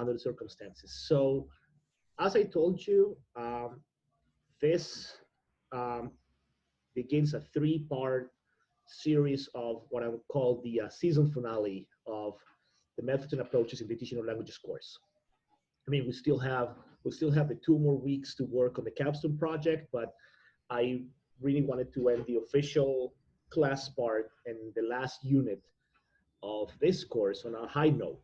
under the circumstances. So as I told you, this begins a three-part series of what I would call the season finale of the methods and approaches in the teaching of languages course. I mean, we still have the 2 more weeks to work on the capstone project, but I really wanted to end the official class part and the last unit of this course on a high note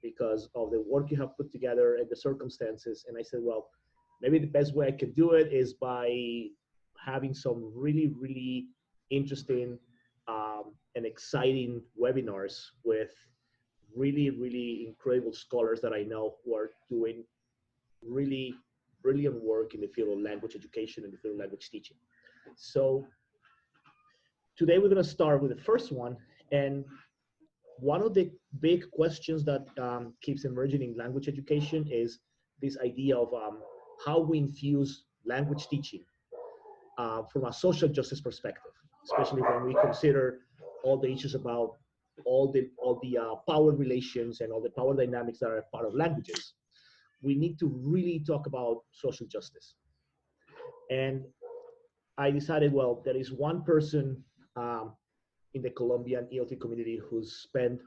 because of the work you have put together and the circumstances. And I said, well, maybe the best way I could do it is by having some really, really interesting and exciting webinars with really, really incredible scholars that I know who are doing really brilliant work in the field of language education and the field of language teaching. So today we're going to start with the first one. And one of the big questions that keeps emerging in language education is this idea of how we infuse language teaching from a social justice perspective, especially when we consider all the issues about all the power relations and all the power dynamics that are part of languages. We need to really talk about social justice. And I decided, well, there is one person in the Colombian ELT community who's spent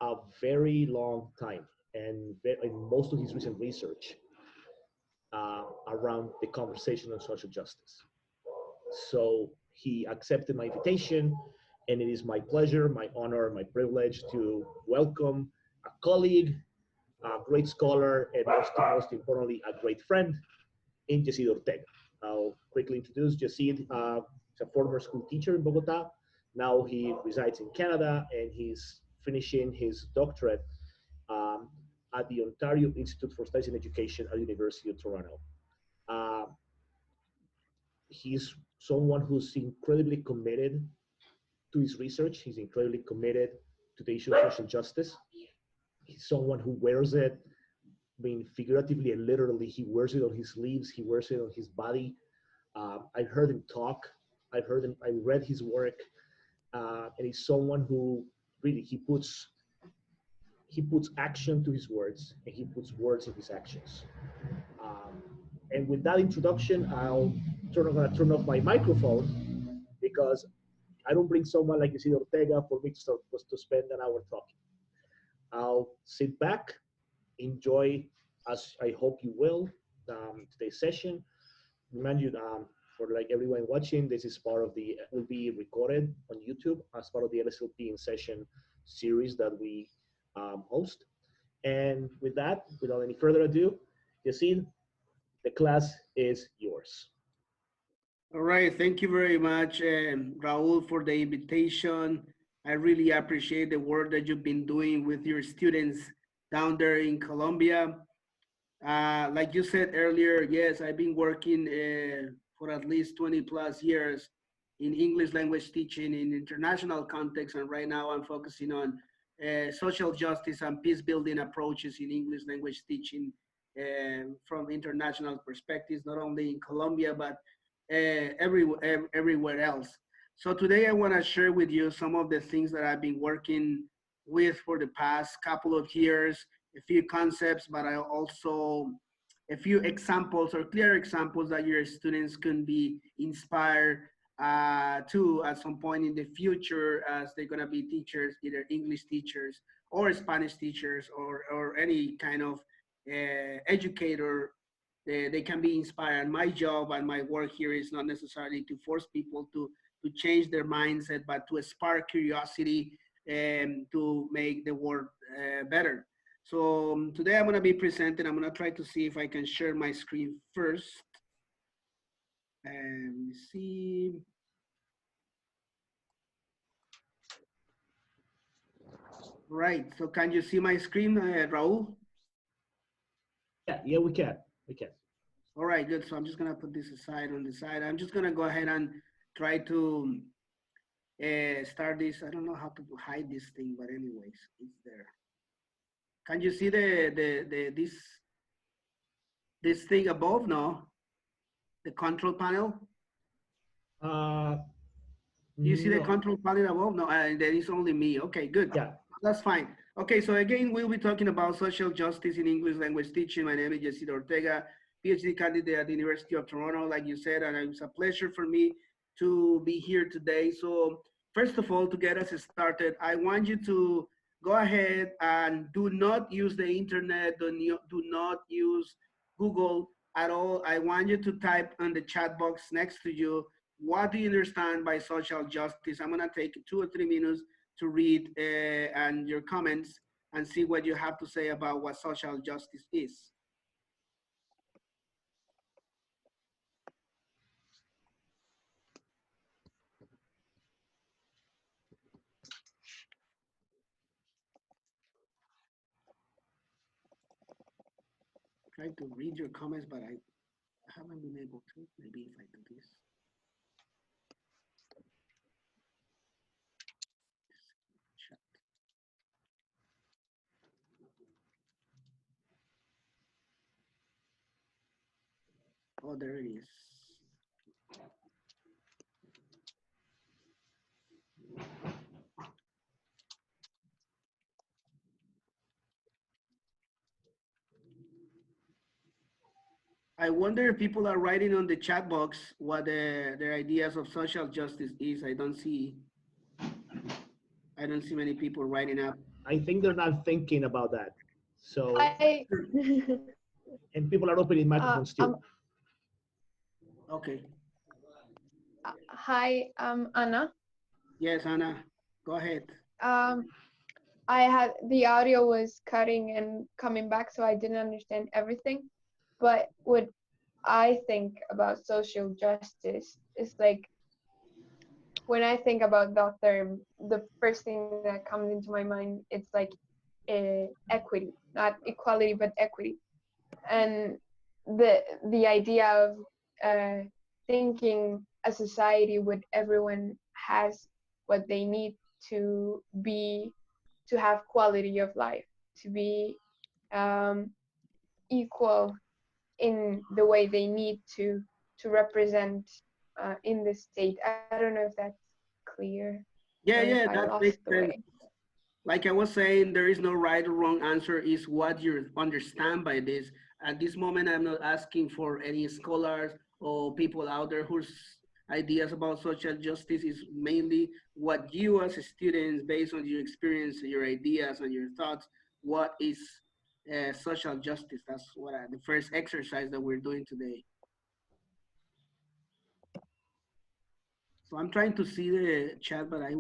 a very long time and in most of his recent research around the conversation on social justice. So he accepted my invitation, and it is my pleasure, my honor, my privilege to welcome a colleague, a great scholar, and most importantly, a great friend in Yecid Ortega. I'll quickly introduce Yecid. He's a former school teacher in Bogota. Now he resides in Canada, and he's finishing his doctorate at the Ontario Institute for Studies in Education at the University of Toronto. He's someone who's incredibly committed to his research. He's incredibly committed to the issue of social justice. He's someone who wears it, I mean, figuratively and literally, he wears it on his sleeves, he wears it on his body. I've heard him talk, I read his work, and he's someone who really, he puts action to his words, and he puts words in his actions. And with that introduction, I'm gonna turn off my microphone because I don't bring someone like Yecid Ortega for me to spend an hour talking. I'll sit back, enjoy, as I hope you will, today's session. Remind you, for like everyone watching, this is part of the, will be recorded on YouTube as part of the LSLP in session series that we host. And with that, without any further ado, Yecid, the class is yours. All right, thank you very much, Raul, for the invitation. I really appreciate the work that you've been doing with your students down there in Colombia. Like you said earlier, yes, I've been working for at least 20 plus years in English language teaching in international context, and right now I'm focusing on social justice and peace building approaches in English language teaching from international perspectives, not only in Colombia, but everywhere else. So today I want to share with you some of the things that I've been working with for the past couple of years, a few concepts, but I also a few examples or clear examples that your students can be inspired to at some point in the future as they're going to be teachers, either English teachers or Spanish teachers or any kind of educator. They can be inspired. My job and my work here is not necessarily to force people to change their mindset, but to spark curiosity and to make the world better. So today I'm going to be presenting. I'm going to try to see if I can share my screen first. And let me see. Right. So can you see my screen, Raul? Yeah, we can. We can. All right, good. So I'm just going to put this aside on the side. I'm just going to go ahead and try to start this. I don't know how to hide this thing, but anyways, it's there. Can you see this thing above? No, the control panel. You see the control panel above? No, then it's only me. Okay, good. Yeah, that's fine. Okay, so again, we'll be talking about social justice in English language teaching. My name is Yecid Ortega, PhD candidate at the University of Toronto, like you said, and it's a pleasure for me to be here today. So first of all, to get us started, I want you to go ahead and do not use the internet, do not use Google at all. I want you to type on the chat box next to you, what do you understand by social justice? I'm gonna take 2 or 3 minutes to read and your comments and see what you have to say about what social justice is. Try to read your comments, but I haven't been able to. Maybe if I do this. Oh, there it is. I wonder if people are writing on the chat box what their ideas of social justice is. I don't see many people writing up. I think they're not thinking about that. So, I and people are opening microphones too. Okay. Hi, I'm Anna. Yes, Anna, go ahead. Um, I had the audio was cutting and coming back, so I didn't understand everything. But what I think about social justice is like when I think about that term, the first thing that comes into my mind it's like equity, not equality, but equity, and the idea of thinking a society where everyone has what they need to be to have quality of life, to be um, equal in the way they need to represent in the state. I don't know if that's clear or Yeah, if yeah, I that lost makes the sense. way. Like I was saying, there is no right or wrong answer, is what you understand by this. At this moment, I'm not asking for any scholars or people out there whose ideas about social justice is mainly what you as students, based on your experience, your ideas and your thoughts, what is social justice. That's the first exercise that we're doing today. So I'm trying to see the chat, but I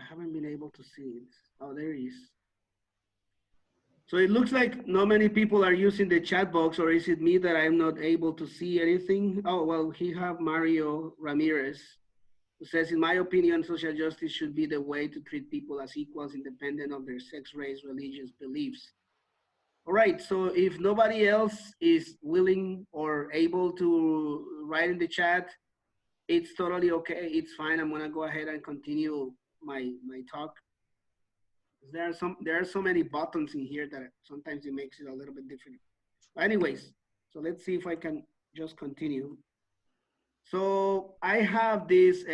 haven't been able to see it. Oh, there it is. So it looks like not many people are using the chat box, or is it me that I'm not able to see anything? Oh, well, he have Mario Ramirez, who says, in my opinion, social justice should be the way to treat people as equals independent of their sex, race, religious beliefs. All right, so if nobody else is willing or able to write in the chat, it's totally okay. It's fine. I'm gonna go ahead and continue my talk. There are so many buttons in here that sometimes it makes it a little bit different. But anyways, so let's see if I can just continue. So I have this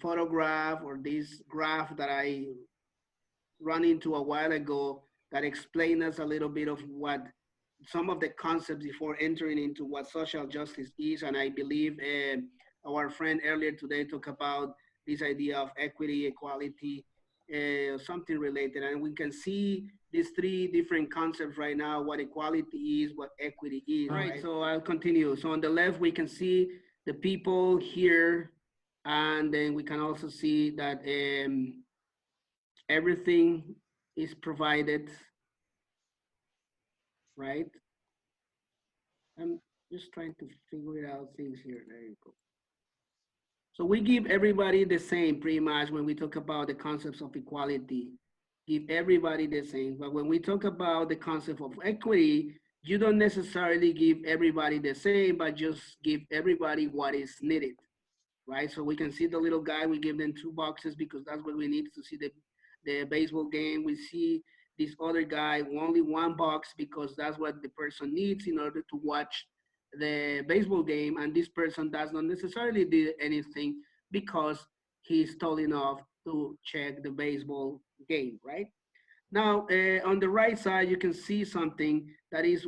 photograph or this graph that I run into a while ago that explains us a little bit of what some of the concepts before entering into what social justice is. And I believe our friend earlier today talked about this idea of equity, equality, something related. And we can see these three different concepts right now, what equality is, what equity is. Right, so I'll continue. So on the left, we can see the people here, and then we can also see that everything is provided, right? I'm just trying to figure out things here. There you go. So we give everybody the same pretty much when we talk about the concepts of equality. Give everybody the same. But when we talk about the concept of equity, you don't necessarily give everybody the same, but just give everybody what is needed, right? So we can see the little guy, we give them 2 boxes because that's what we need to see the baseball game. We see this other guy, only 1 box because that's what the person needs in order to watch the baseball game. And this person does not necessarily do anything because he's tall enough to check the baseball game, right? Now, on the right side, you can see something that is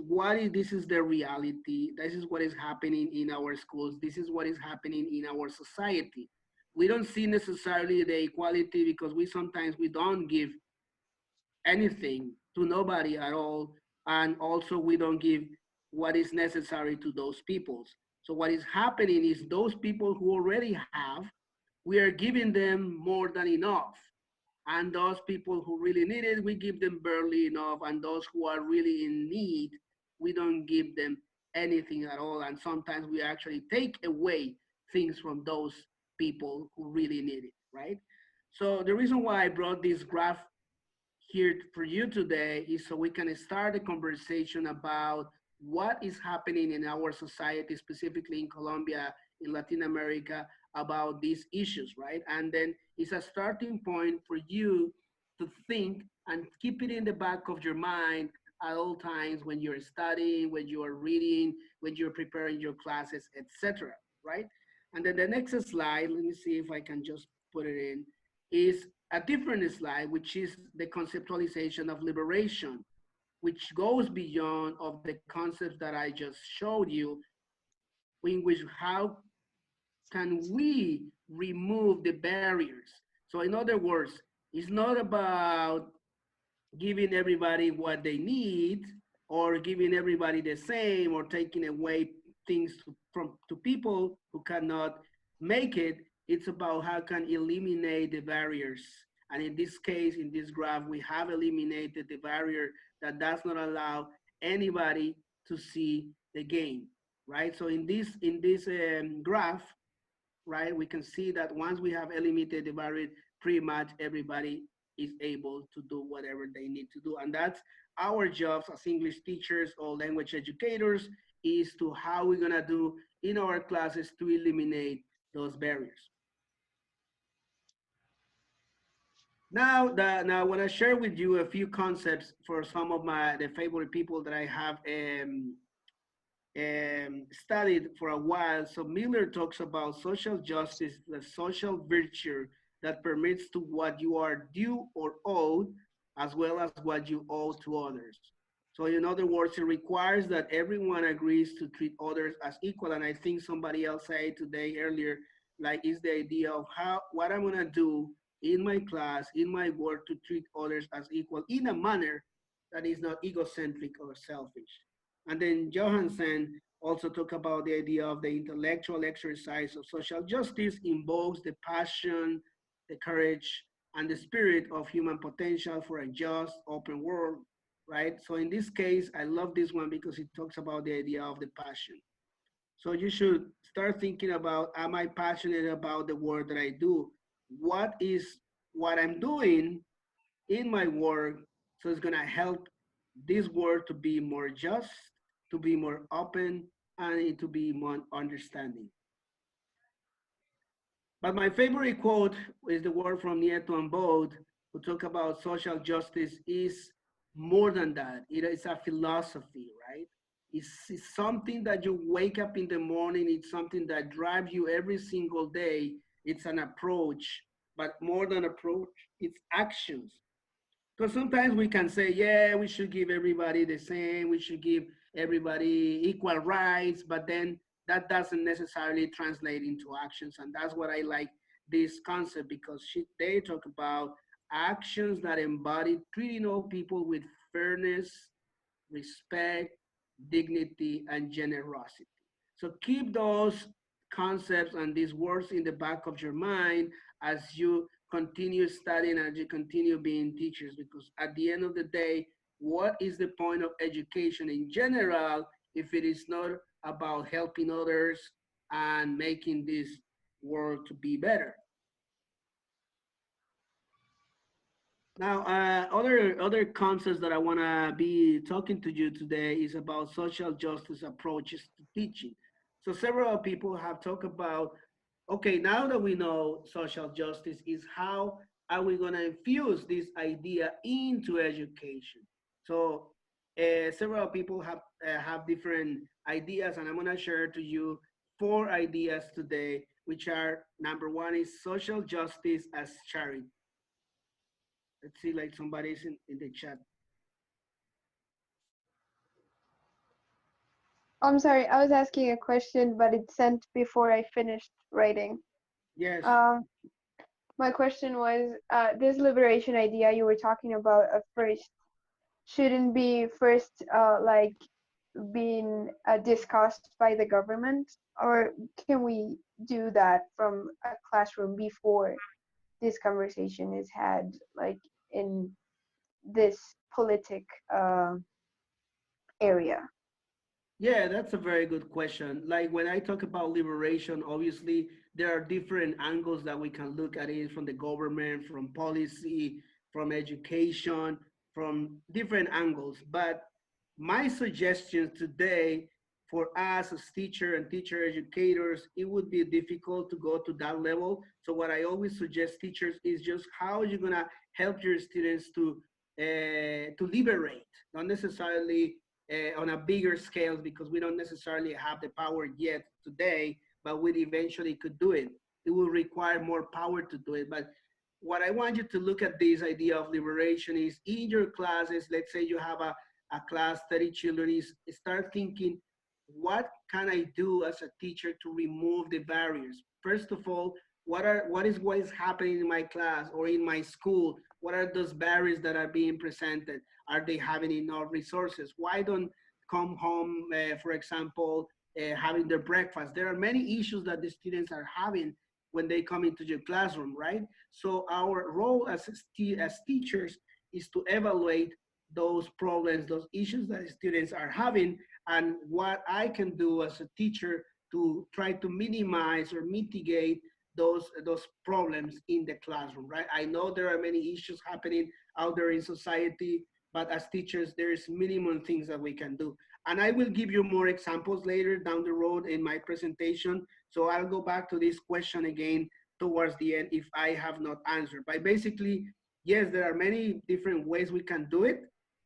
this is the reality. This is what is happening in our schools. This is what is happening in our society. We don't see necessarily the equality because we don't give anything to nobody at all. And also we don't give what is necessary to those peoples. So what is happening is those people who already have, we are giving them more than enough. And those people who really need it, we give them barely enough. And those who are really in need, we don't give them anything at all. And sometimes we actually take away things from those people who really need it, right? So the reason why I brought this graph here for you today is so we can start a conversation about what is happening in our society, specifically in Colombia, in Latin America, about these issues, right? And then it's a starting point for you to think and keep it in the back of your mind at all times when you're studying, when you are reading, when you're preparing your classes, etc. Right? And then the next slide, let me see if I can just put it in, is a different slide, which is the conceptualization of liberation, which goes beyond of the concepts that I just showed you, in which how can we remove the barriers. So in other words, it's not about giving everybody what they need or giving everybody the same or taking away things to people who cannot make it. It's about how can eliminate the barriers. And in this case, in this graph, we have eliminated the barrier that does not allow anybody to see the game, right? So in this graph, right, we can see that once we have eliminated the barrier, pretty much everybody is able to do whatever they need to do. And that's our jobs as English teachers or language educators, is to how we're gonna do in our classes to eliminate those barriers. Now I want to share with you a few concepts for some of the favorite people that I have studied for a while. So Miller talks about social justice, the social virtue that permits to what you are due or owed, as well as what you owe to others. So in other words, it requires that everyone agrees to treat others as equal. And I think somebody else said today earlier, like is the idea of what I'm gonna do in my class, in my work to treat others as equal in a manner that is not egocentric or selfish. And then Johansson also talked about the idea of the intellectual exercise of social justice involves the passion, the courage, and the spirit of human potential for a just, open world, right? So in this case, I love this one because it talks about the idea of the passion. So you should start thinking about, am I passionate about the work that I do? What is what I'm doing in my work, so it's gonna help this work to be more just, to be more open, and to be more understanding. But my favorite quote is the word from Nieto and Bode, who talk about social justice is more than that. It is a philosophy, right? It's something that you wake up in the morning. It's something that drives you every single day. It's an approach, but more than approach, it's actions. Because sometimes we can say, yeah, we should give everybody the same, we should give everybody equal rights, but then that doesn't necessarily translate into actions. And that's what I like this concept, because they talk about actions that embody treating all people with fairness, respect, dignity, and generosity. So keep those concepts and these words in the back of your mind as you continue studying and you continue being teachers, because at the end of the day, what is the point of education in general if it is not about helping others and making this world to be better? Now, other concepts that I want to be talking to you today is about social justice approaches to teaching. So several people have talked about, okay, now that we know social justice is how are we going to infuse this idea into education? So several people have different ideas, and I'm going to share to you 4 ideas today, which are: number 1 is social justice as charity. Let's see, like somebody's in the chat. I'm sorry, I was asking a question, but it sent before I finished writing. Yes. My question was, this liberation idea you were talking about at first shouldn't be first like being discussed by the government, or can we do that from a classroom before this conversation is had, like in this politic area? Yeah, that's a very good question. Like when I talk about liberation, obviously there are different angles that we can look at it from the government, from policy, from education, from different angles. But my suggestion today for us as teacher and teacher educators, it would be difficult to go to that level. So what I always suggest teachers is just how you're gonna help your students to liberate, not necessarily on a bigger scale because we don't necessarily have the power yet today, but we eventually could do it. It will require more power to do it. But what I want you to look at this idea of liberation is in your classes, let's say you have a class, 30 children, is start thinking, what can I do as a teacher to remove the barriers? First of all, what is happening in my class or in my school? What are those barriers that are being presented? Are they having enough resources? Why don't come home, for example, having their breakfast? There are many issues that the students are having when they come into your classroom, right? So our role as teachers is to evaluate those problems, those issues that students are having, and what I can do as a teacher to try to minimize or mitigate those problems in the classroom, right? I know there are many issues happening out there in society, but as teachers, there's minimum things that we can do. And I will give you more examples later down the road in my presentation. So I'll go back to this question again towards the end if I have not answered. But basically, yes, there are many different ways we can do it.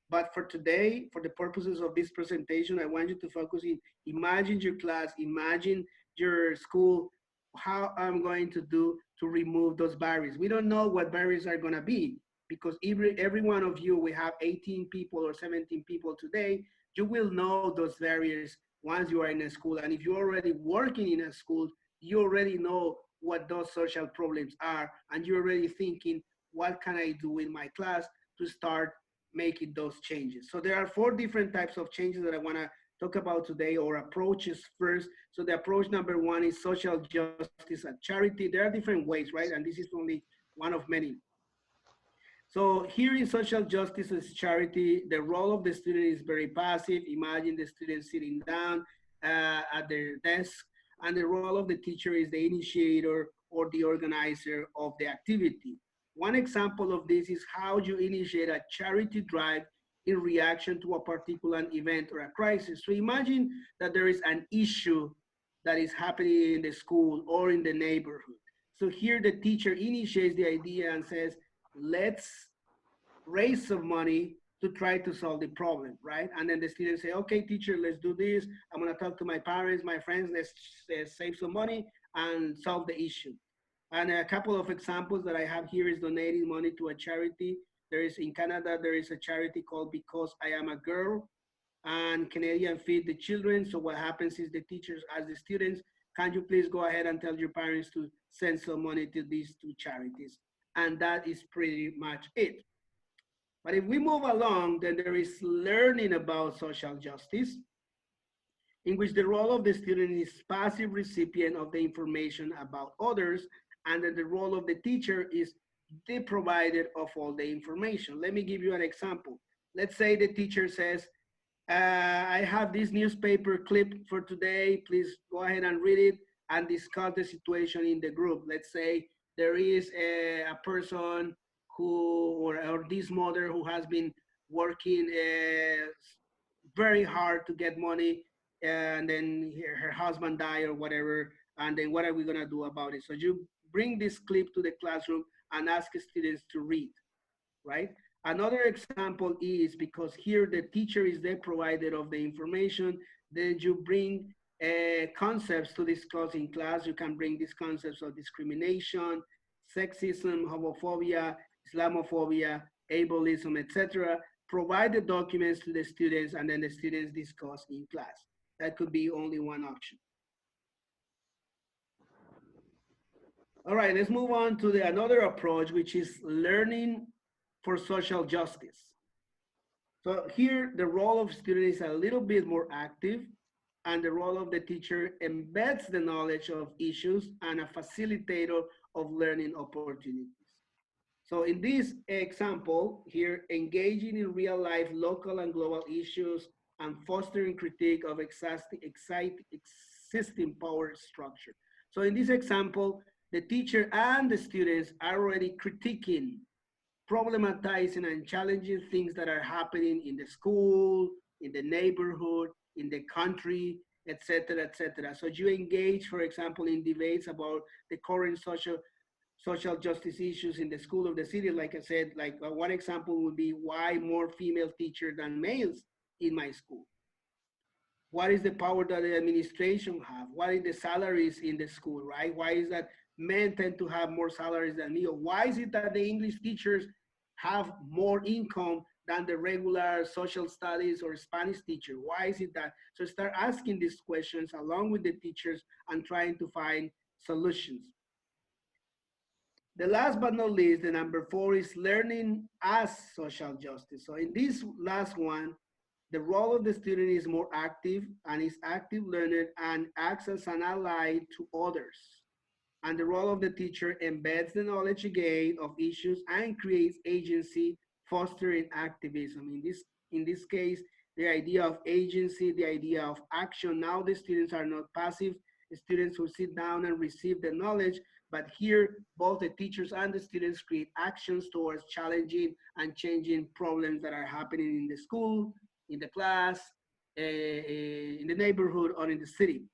But for today, for the purposes of this presentation, I want you to focus in, imagine your class, imagine your school, how I'm going to do to remove those barriers. We don't know what barriers are gonna be because every one of you, we have 18 people or 17 people today, you will know those barriers once you are in a school. And if you're already working in a school, you already know what those social problems are. And you're already thinking, what can I do in my class to start making those changes? So there are 4 different types of changes that I wanna talk about today, or approaches first. So the approach number 1 is social justice and charity. There are different ways, right? And this is only one of many. So here in social justice as charity, the role of the student is very passive. Imagine the student sitting down at their desk, and the role of the teacher is the initiator or the organizer of the activity. One example of this is how you initiate a charity drive in reaction to a particular event or a crisis. So imagine that there is an issue that is happening in the school or in the neighborhood. So here the teacher initiates the idea and says, let's raise some money to try to solve the problem, right? And then the students say, okay, teacher, let's do this. I'm gonna talk to my parents, my friends, let's save some money and solve the issue. And a couple of examples that I have here is donating money to a charity. There is in Canada, there is a charity called Because I Am a Girl, and Canadian Feed the Children. So what happens is the teachers ask the students, can you please go ahead and tell your parents to send some money to these 2 charities? And that is pretty much it. But if we move along, then there is learning about social justice, in which the role of the student is passive recipient of the information about others, and then the role of the teacher is the provider of all the information. Let me give you an example. Let's say the teacher says, I have this newspaper clip for today. Please go ahead and read it and discuss the situation in the group. Let's say there is a person who, or this mother who has been working very hard to get money, and then her husband died or whatever, and then what are we gonna do about it? So you bring this clip to the classroom and ask students to read, right? Another example is, because here the teacher is the provider of the information, then you bring concepts to discuss in class. You can bring these concepts of discrimination, sexism, homophobia, Islamophobia, ableism, etc. Provide the documents to the students, and then the students discuss in class. That could be only one option. All right, let's move on to another approach, which is learning for social justice. So here, the role of student is a little bit more active, and the role of the teacher embeds the knowledge of issues and a facilitator of learning opportunities. So in this example here, engaging in real life, local and global issues and fostering critique of existing power structure. So in this example, the teacher and the students are already critiquing, problematizing and challenging things that are happening in the school, in the neighborhood, in the country, etc., etc. So you engage, for example, in debates about the current social justice issues in the school of the city. Like I said, like one example would be why more female teachers than males in my school? What is the power that the administration have? What is the salaries in the school, right? Why is that men tend to have more salaries than me? Or why is it that the English teachers have more income than the regular social studies or Spanish teacher? Why is it that? So start asking these questions along with the teachers and trying to find solutions. The last but not least, the number 4 is learning as social justice. So in this last one, the role of the student is more active and is active learner and acts as an ally to others. And the role of the teacher embeds the knowledge again of issues and creates agency, fostering activism. In this case, the idea of agency, the idea of action. Now the students are not passive students who sit down and receive the knowledge, but here both the teachers and the students create actions towards challenging and changing problems that are happening in the school, in the class, in the neighborhood, or in the city.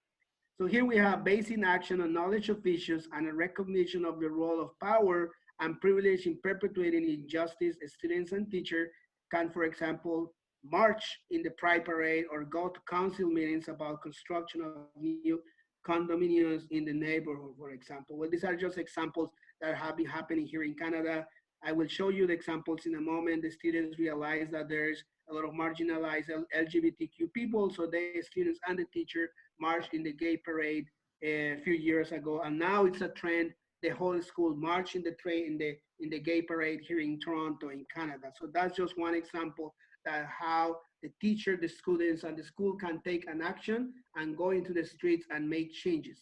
So here we have basic action on knowledge of issues and a recognition of the role of power and privilege in perpetuating injustice. Students and teachers can, for example, march in the Pride Parade or go to council meetings about construction of new condominiums in the neighborhood, for example. Well, these are just examples that have been happening here in Canada. I will show you the examples in a moment. The students realize that there's a lot of marginalized LGBTQ people, so the students and the teacher marched in the gay parade a few years ago, and now it's a trend. The whole school march in the train in the gay parade here in Toronto, in Canada. So that's just one example that how the teacher, the students, and the school can take an action and go into the streets and make changes.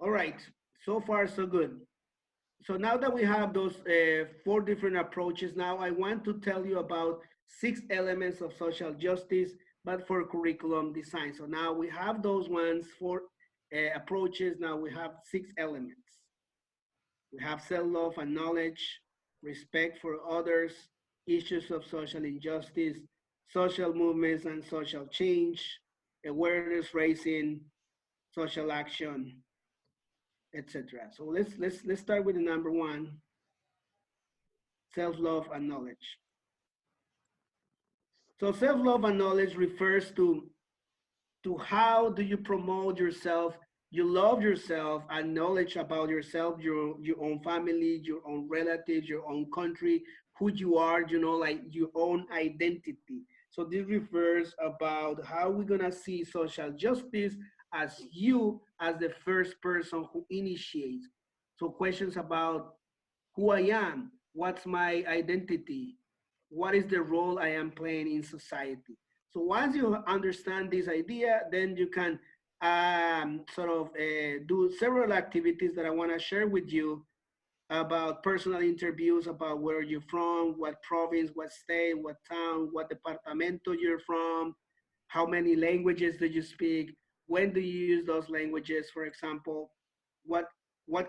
All right, so far so good. So now that we have those 4 different approaches, now I want to tell you about 6 elements of social justice, but for curriculum design. So now we have those ones, 4 approaches. Now we have 6 elements. We have self-love and knowledge, respect for others, issues of social injustice, social movements and social change, awareness raising, social action, etc. So let's start with the number 1, self-love and knowledge. So self-love and knowledge refers to how do you promote yourself, you love yourself, and knowledge about yourself, your own family, your own relatives, your own country, who you are, you know, like your own identity. So this refers about how we're gonna see social justice as you as the first person who initiates. So questions about who I am, what's my identity, what is the role I am playing in society. So once you understand this idea, then you can do several activities that I want to share with you about personal interviews, about where you're from, what province, what state, what town, what departamento you're from, how many languages do you speak, when do you use those languages, for example, what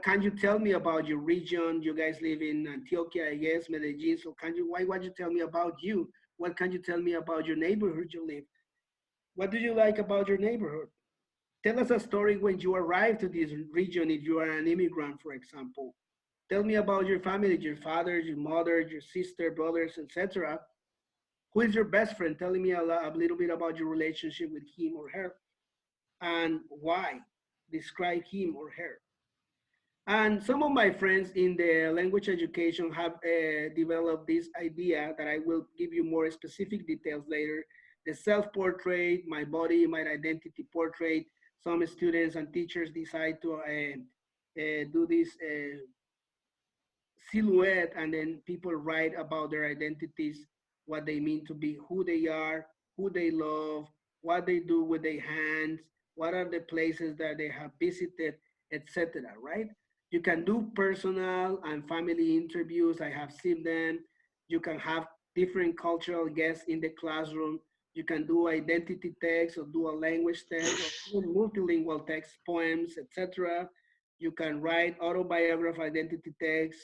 can you tell me about your region? You guys live in Antioquia, I guess, Medellin. So why would you tell me about you? What can you tell me about your neighborhood you live? What do you like about your neighborhood? Tell us a story when you arrived to this region, if you are an immigrant, for example. Tell me about your family, your father, your mother, your sister, brothers, etc. Who is your best friend? Telling me a little bit about your relationship with him or her and why. Describe him or her. And some of my friends in the language education have developed this idea that I will give you more specific details later. The self-portrait, my body, my identity portrait. Some students and teachers decide to do this silhouette, and then people write about their identities, what they mean to be, who they are, who they love, what they do with their hands, what are the places that they have visited, etc. Right? You can do personal and family interviews. I have seen them. You can have different cultural guests in the classroom. You can do identity text or do a language text or multilingual text, poems, etc. You can write autobiography identity text,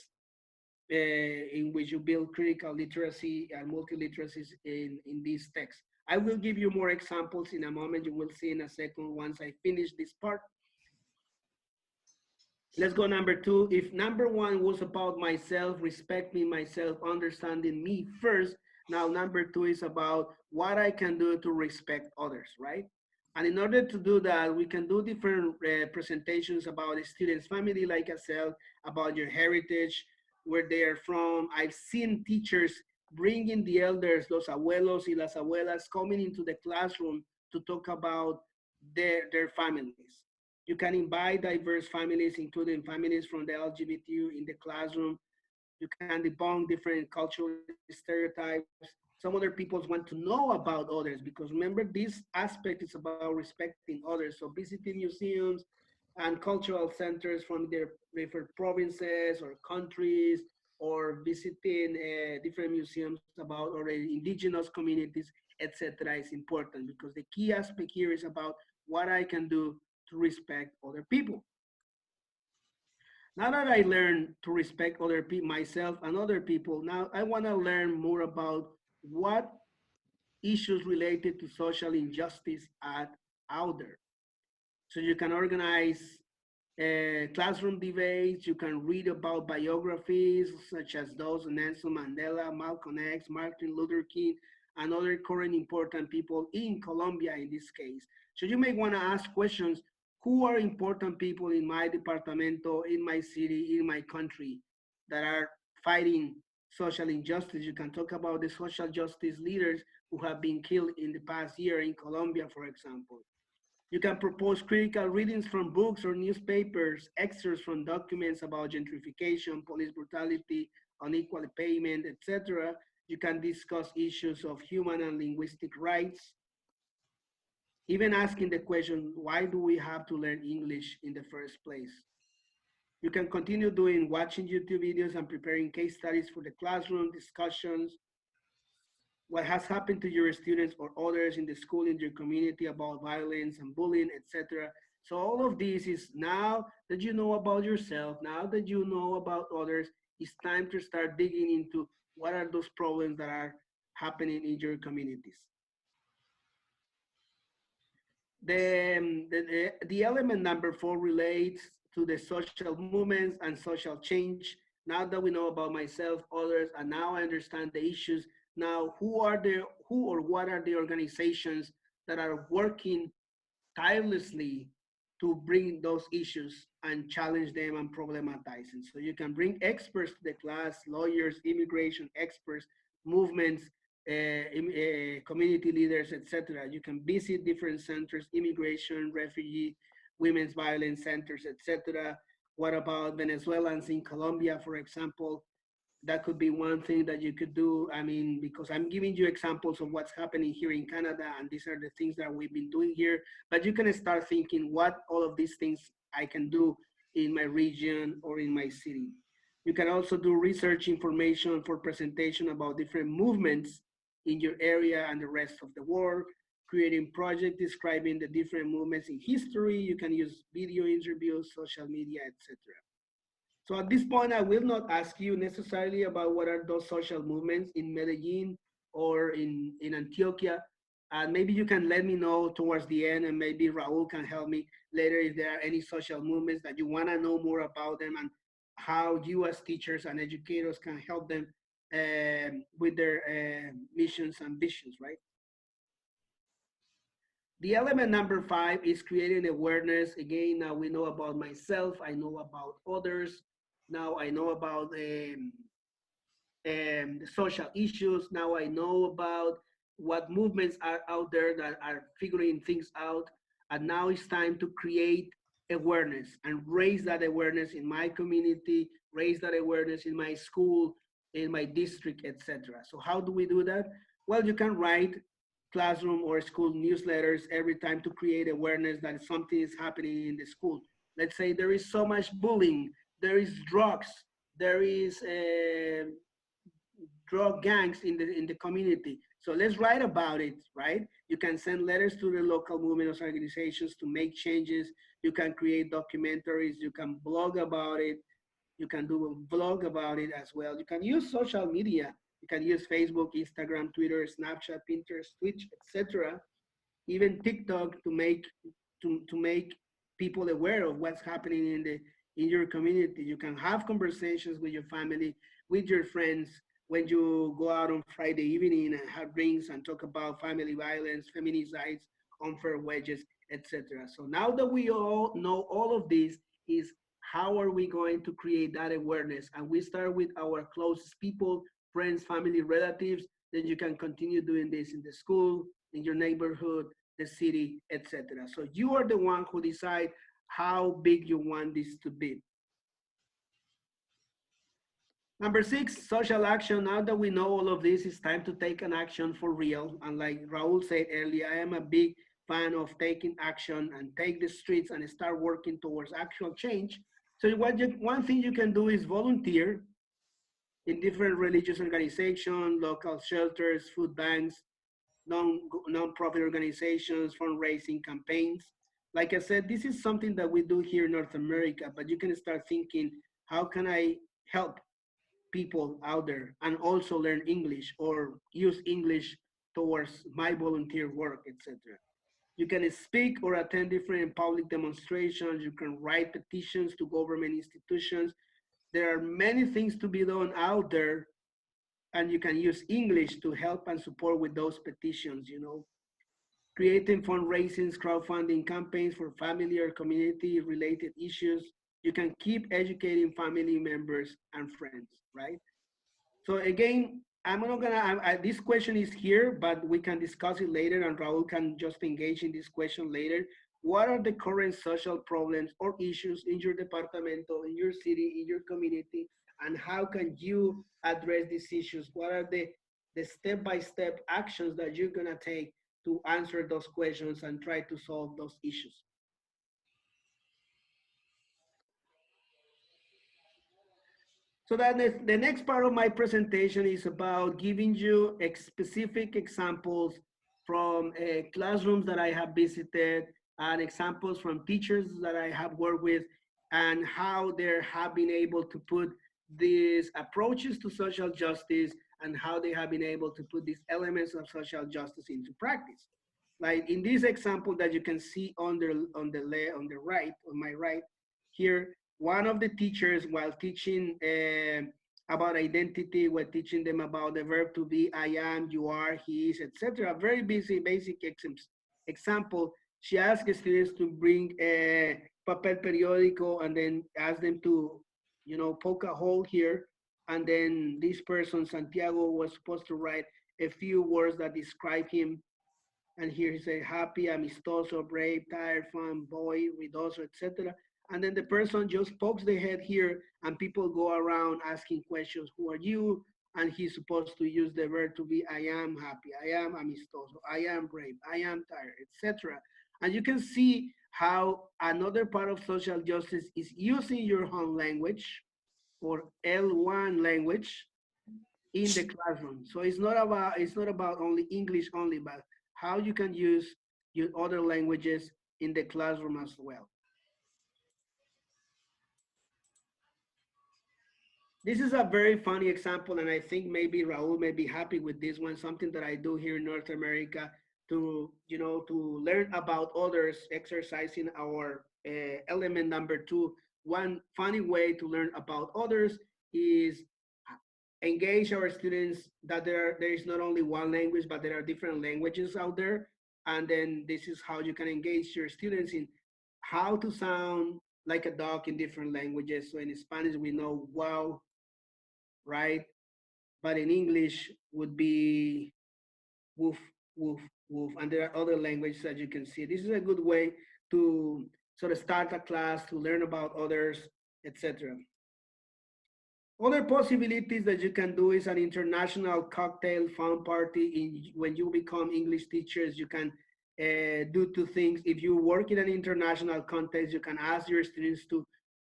in which you build critical literacy and multiliteracies in these texts. I will give you more examples in a moment. You will see in a second once I finish this part. Let's go number two. If number one was about myself, respecting myself, understanding me first, now number two is about what I can do to respect others, right? And in order to do that, we can do different presentations about the student's family, like I said, about your heritage, where they are from. I've seen teachers bringing the elders, los abuelos y las abuelas, coming into the classroom to talk about their families. You can invite diverse families, including families from the LGBTQ in the classroom. You can debunk different cultural stereotypes. Some other people want to know about others, because remember, this aspect is about respecting others. So visiting museums and cultural centers from their different provinces or countries, or visiting different museums about already indigenous communities, etc., is important, because the key aspect here is about what I can do to respect other people. Now that I learned to respect other people, myself and other people, now I want to learn more about what issues related to social injustice are out there. So you can organize classroom debates, you can read about biographies such as those of Nelson Mandela, Malcolm X, Martin Luther King, and other current important people in Colombia in this case. So you may want to ask questions: who are important people in my departamento, in my city, in my country, that are fighting social injustice? You can talk about the social justice leaders who have been killed in the past year in Colombia, for example. You can propose critical readings from books or newspapers, excerpts from documents about gentrification, police brutality, unequal payment, etc. You can discuss issues of human and linguistic rights, even asking the question, why do we have to learn English in the first place? You can continue doing watching YouTube videos and preparing case studies for the classroom, discussions, what has happened to your students or others in the school, in your community, about violence and bullying, etc. So all of this is, now that you know about yourself, now that you know about others, it's time to start digging into what are those problems that are happening in your communities. The element number 4 relates to the social movements and social change. Now that we know about myself, others, and now I understand the issues, now who or what are the organizations that are working tirelessly to bring those issues and challenge them and problematize them? So you can bring experts to the class: lawyers, immigration experts, movements, community leaders, etc. You can visit different centers: immigration, refugee, women's violence centers, etc. What about Venezuelans in Colombia, for example? That could be one thing that you could do. I mean, because I'm giving you examples of what's happening here in Canada, and these are the things that we've been doing here. But you can start thinking what all of these things I can do in my region or in my city. You can also do research information for presentation about different movements in your area and the rest of the world, creating projects describing the different movements in history. You can use video interviews, social media, etc. So at this point, I will not ask you necessarily about what are those social movements in Medellin or in Antioquia. And maybe you can let me know towards the end, and maybe Raul can help me later if there are any social movements that you want to know more about them, and how you as teachers and educators can help them with their missions and visions, right? The element number 5 is creating awareness. Again, now we know about myself, I know about others, now I know about the social issues, now I know about what movements are out there that are figuring things out, and now it's time to create awareness and raise that awareness in my community, raise that awareness in my school, in my district, etc. So how do we do that? Well, you can write classroom or school newsletters every time to create awareness that something is happening in the school. Let's say there is so much bullying, there is drugs, there is drug gangs in the community. So let's write about it, right? You can send letters to the local movement organizations to make changes. You can create documentaries. You can blog about it. You can do a vlog about it as well. You can use social media. You can use Facebook, Instagram, Twitter, Snapchat, Pinterest, Twitch, etc. Even TikTok to make people aware of what's happening in your community. You can have conversations with your family, with your friends, when you go out on Friday evening and have drinks and talk about family violence, feminicides, unfair wages, etc. So now that we all know all of this, is how are we going to create that awareness? And we start with our closest people, friends, family, relatives. Then you can continue doing this in the school, in your neighborhood, the city, etc. So you are the one who decide how big you want this to be. Number 6, social action. Now that we know all of this, it's time to take an action for real. And like Raul said earlier, I am a big fan of taking action and take the streets and start working towards actual change. So one thing you can do is volunteer in different religious organizations, local shelters, food banks, non-profit organizations, fundraising campaigns. Like I said, this is something that we do here in North America, but you can start thinking, how can I help people out there and also learn English or use English towards my volunteer work, etc. You can speak or attend different public demonstrations. You can write petitions to government institutions. There are many things to be done out there, and you can use English to help and support with those petitions, you know. Creating fundraisings, crowdfunding campaigns for family or community related issues. You can keep educating family members and friends, right? So again, I'm not gonna, this question is here, but we can discuss it later and Raul can just engage in this question later. What are the current social problems or issues in your departamento, in your city, in your community, and how can you address these issues? What are the step-by-step actions that you're gonna take to answer those questions and try to solve those issues? So that the next part of my presentation is about giving you specific examples from classrooms that I have visited and examples from teachers that I have worked with and how they have been able to put these approaches to social justice and how they have been able to put these elements of social justice into practice. Like in this example that you can see on the right, on my right here, one of the teachers, while teaching about identity, we're teaching them about the verb to be, I am, you are, he is, etc. Very basic example. She asked the students to bring a papel periódico and then ask them to, you know, poke a hole here. And then this person, Santiago, was supposed to write a few words that describe him. And here he said, happy, amistoso, brave, tired, fun, boy, ruidoso, etc. And then the person just pokes the head here and people go around asking questions. Who are you? And he's supposed to use the verb to be, I am happy, I am amistoso, I am brave, I am tired, etc. And you can see how another part of social justice is using your home language or L1 language in the classroom. So it's not about only English only, but how you can use your other languages in the classroom as well. This is a very funny example, and I think maybe Raul may be happy with this one, something that I do here in North America to, you know, to learn about others, exercising our element number 2. One funny way to learn about others is engage our students that there is not only one language, but there are different languages out there. And then this is how you can engage your students in how to sound like a dog in different languages. So in Spanish, we know wow, right? But in English would be woof, woof, woof. And there are other languages that you can see. This is a good way to sort of start a class, to learn about others, etc. Other possibilities that you can do is an international cocktail fun party. When you become English teachers, you can do two things. If you work in an international context, you can ask your students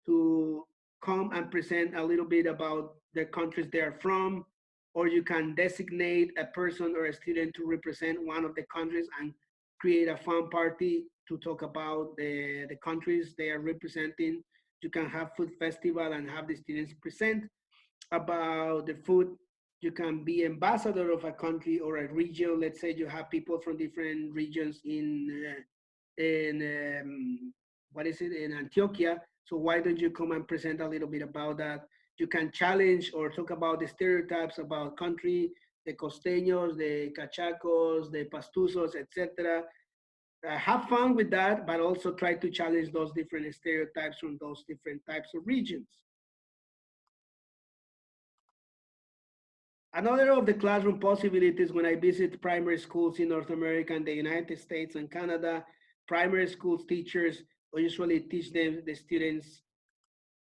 to come and present a little bit about the countries they are from, or you can designate a person or a student to represent one of the countries and create a fun party to talk about the countries they are representing. You can have food festival and have the students present about the food. You can be ambassador of a country or a region. Let's say you have people from different regions in what is it, in Antioquia. So why don't you come and present a little bit about that? You can challenge or talk about the stereotypes about country, the costeños, the cachacos, the pastusos, etc. Have fun with that, but also try to challenge those different stereotypes from those different types of regions. Another of the classroom possibilities when I visit primary schools in North America and the United States and Canada, primary schools teachers usually teach them, the students,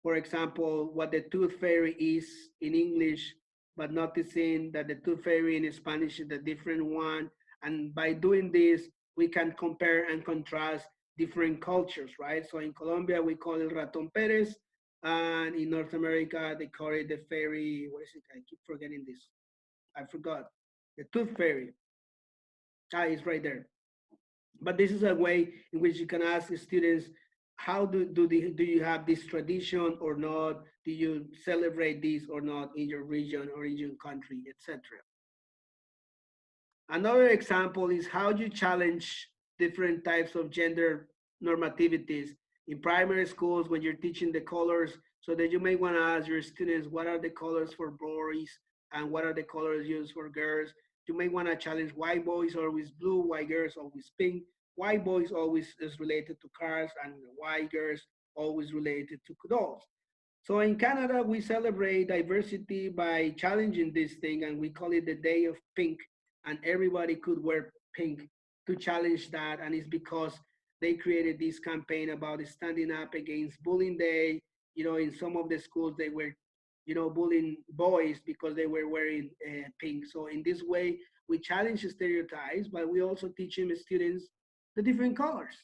for example, what the tooth fairy is in English, but noticing that the tooth fairy in Spanish is a different one. And by doing this, we can compare and contrast different cultures, right? So in Colombia, we call it Raton Perez, and in North America, they call it the fairy. What is it? I keep forgetting this. I forgot. The tooth fairy. Ah, it's right there. But this is a way in which you can ask students, how do you have this tradition or not? Do you celebrate this or not in your region or in your country, etc. Another example is how you challenge different types of gender normativities in primary schools when you're teaching the colors, so that you may want to ask your students, what are the colors for boys and what are the colors used for girls? You may want to challenge why boys always blue, why girls always pink, why boys always is related to cars, and why girls always related to dolls. So in Canada, we celebrate diversity by challenging this thing, and we call it the Day of Pink, and everybody could wear pink to challenge that. And it's because they created this campaign about standing up against bullying day. You know, in some of the schools, they were, you know, bullying boys because they were wearing pink. So in this way, we challenge stereotypes, but we also teach them students the different colors.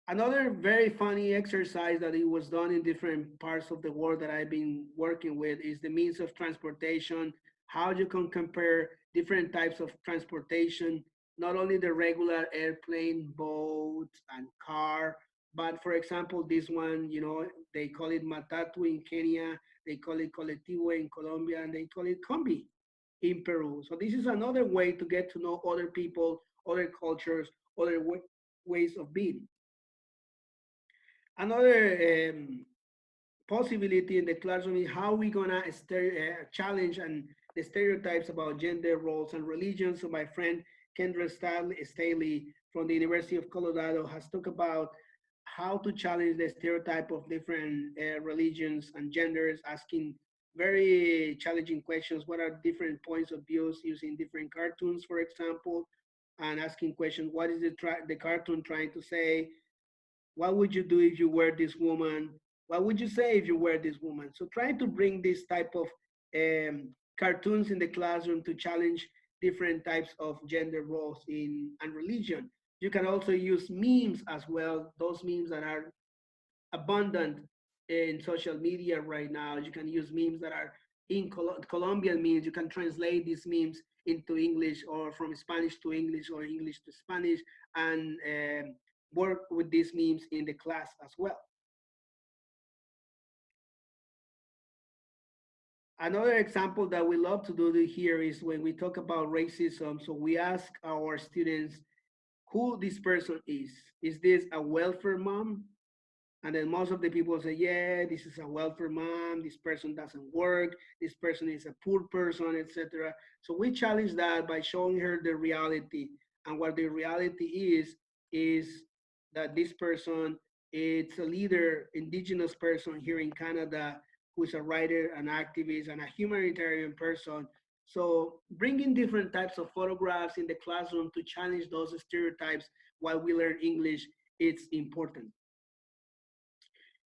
Another very funny exercise that it was done in different parts of the world that I've been working with is the means of transportation, how you can compare different types of transportation, not only the regular airplane, boat, and car, but for example, this one, you know, they call it matatu in Kenya, they call it colectivo in Colombia, and they call it combi in Peru. So this is another way to get to know other people, other cultures, other ways of being. Another possibility in the classroom is how we gonna challenge and the stereotypes about gender roles and religion. So my friend Kendra Staley from the University of Colorado has talked about how to challenge the stereotype of different religions and genders, asking very challenging questions. What are different points of views using different cartoons, for example, and asking questions, what is the cartoon trying to say? What would you do if you were this woman? What would you say if you were this woman? So trying to bring this type of cartoons in the classroom to challenge different types of gender roles in and religion. You can also use memes as well, those memes that are abundant in social media right now. You can use memes that are in Colombian memes. You can translate these memes into English or from Spanish to English or English to Spanish, and work with these memes in the class as well. Another example that we love to do here is when we talk about racism. So we ask our students who this person is. Is this a welfare mom? And then most of the people say, yeah, this is a welfare mom, this person doesn't work, this person is a poor person, etc. So we challenge that by showing her the reality. And what the reality is that this person, it's a leader, indigenous person here in Canada, who's a writer, an activist, and a humanitarian person. So bringing different types of photographs in the classroom to challenge those stereotypes while we learn English, it's important.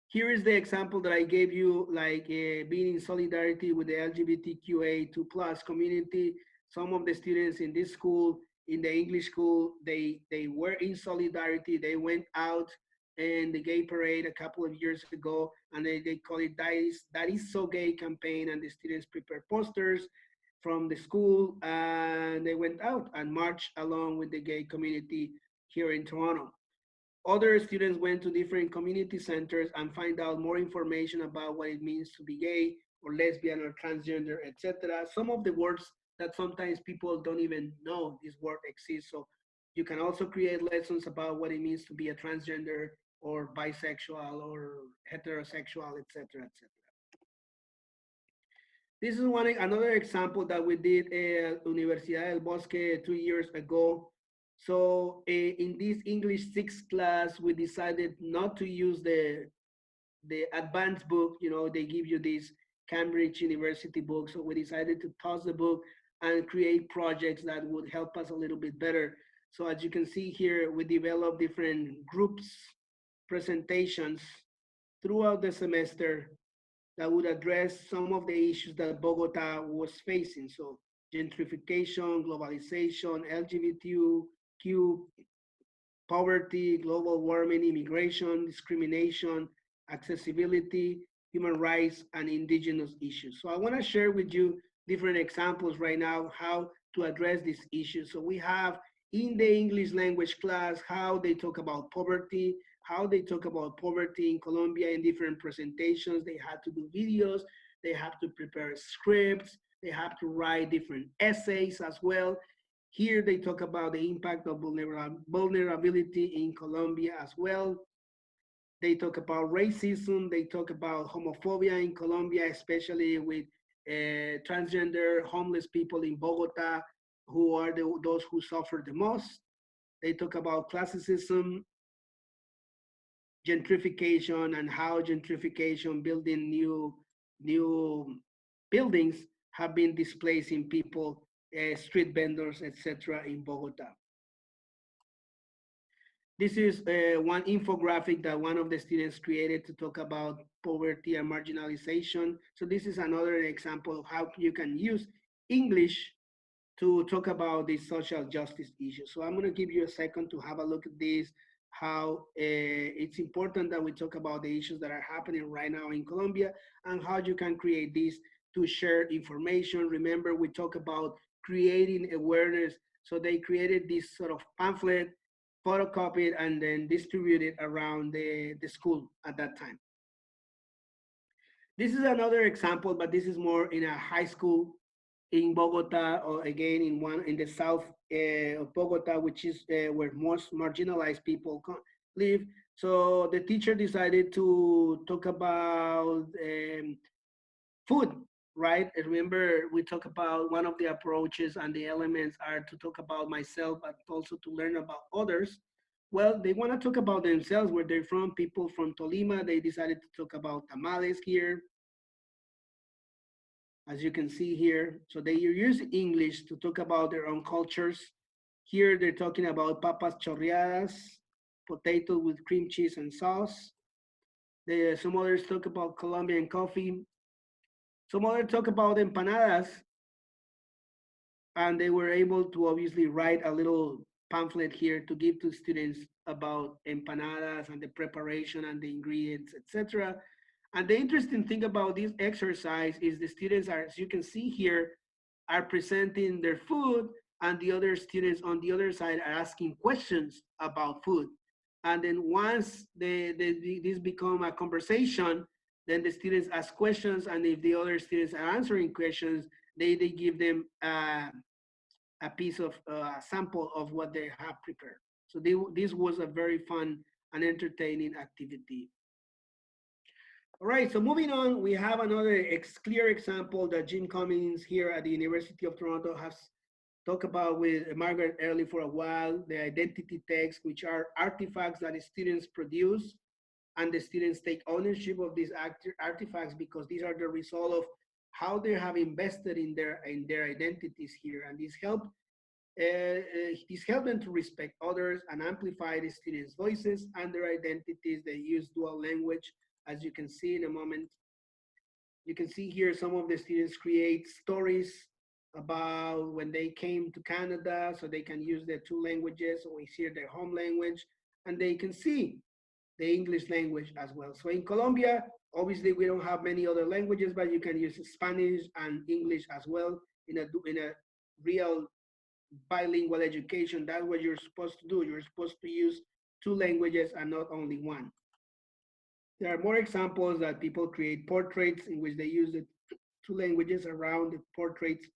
Here is the example that I gave you, like being in solidarity with the LGBTQA2 plus community. Some of the students in this school, in the English school, they were in solidarity. They went out in the gay parade a couple of years ago, and they call it that is so gay campaign, and the students prepared posters from the school, and they went out and marched along with the gay community here in Toronto. Other students went to different community centers and find out more information about what it means to be gay or lesbian or transgender, etc. Some of the words that sometimes people don't even know this word exists. So you can also create lessons about what it means to be a transgender or bisexual or heterosexual, etc., etc. This is another example that we did at Universidad del Bosque 2 years ago. So in this English 6 class, we decided not to use the advanced book. You know, they give you this Cambridge University book. So we decided to toss the book and create projects that would help us a little bit better. So as you can see here, we developed different groups, presentations throughout the semester that would address some of the issues that Bogota was facing. So gentrification, globalization, LGBTQ, poverty, global warming, immigration, discrimination, accessibility, human rights, and indigenous issues. So I want to share with you different examples right now how to address these issues. So we have in the English language class how they talk about poverty, how they talk about poverty in Colombia in different presentations. They had to do videos, they have to prepare scripts, they have to write different essays as well. Here they talk about the impact of vulnerability in Colombia as well. They talk about racism, they talk about homophobia in Colombia, especially with transgender homeless people in Bogota, who are those who suffer the most. They talk about classicism, gentrification, and how gentrification, building new buildings, have been displacing people, street vendors, etc. in Bogota. This is one infographic that one of the students created to talk about poverty and marginalization. So this is another example of how you can use English to talk about these social justice issues. So I'm going to give you a second to have a look at this, how it's important that we talk about the issues that are happening right now in Colombia and how you can create this to share information. Remember, we talk about creating awareness. So they created this sort of pamphlet, photocopied, and then distributed around the school at that time. This is another example, but this is more in a high school in Bogota, or again in the south of Bogota, which is where most marginalized people live. So the teacher decided to talk about food, right? And remember, we talk about one of the approaches and the elements are to talk about myself, but also to learn about others. Well, they want to talk about themselves, where they're from. People from Tolima, they decided to talk about tamales here, as you can see here. So they use English to talk about their own cultures. Here they're talking about papas chorreadas, potato with cream cheese and sauce. Some others talk about Colombian coffee. Some others talk about empanadas, and they were able to obviously write a little pamphlet here to give to students about empanadas and the preparation and the ingredients, etc. And the interesting thing about this exercise is the students are, as you can see here, are presenting their food, and the other students on the other side are asking questions about food. And then once this become a conversation, then the students ask questions, and if the other students are answering questions, they give them a piece of sample of what they have prepared. So this was a very fun and entertaining activity. All right, so moving on, we have another clear example that Jim Cummins here at the University of Toronto has talked about with Margaret Early for a while, the identity texts, which are artifacts that students produce, and the students take ownership of these artifacts because these are the result of how they have invested in their identities here, and this help them to respect others and amplify the students' voices and their identities. They use dual language, as you can see in a moment. You can see here some of the students create stories about when they came to Canada, so they can use their two languages, or here their home language, and they can see the English language as well. So in Colombia, obviously we don't have many other languages, but you can use Spanish and English as well in a real bilingual education. That's what you're supposed to do. You're supposed to use two languages and not only one. There are more examples that people create portraits in which they use the two languages around the portraits,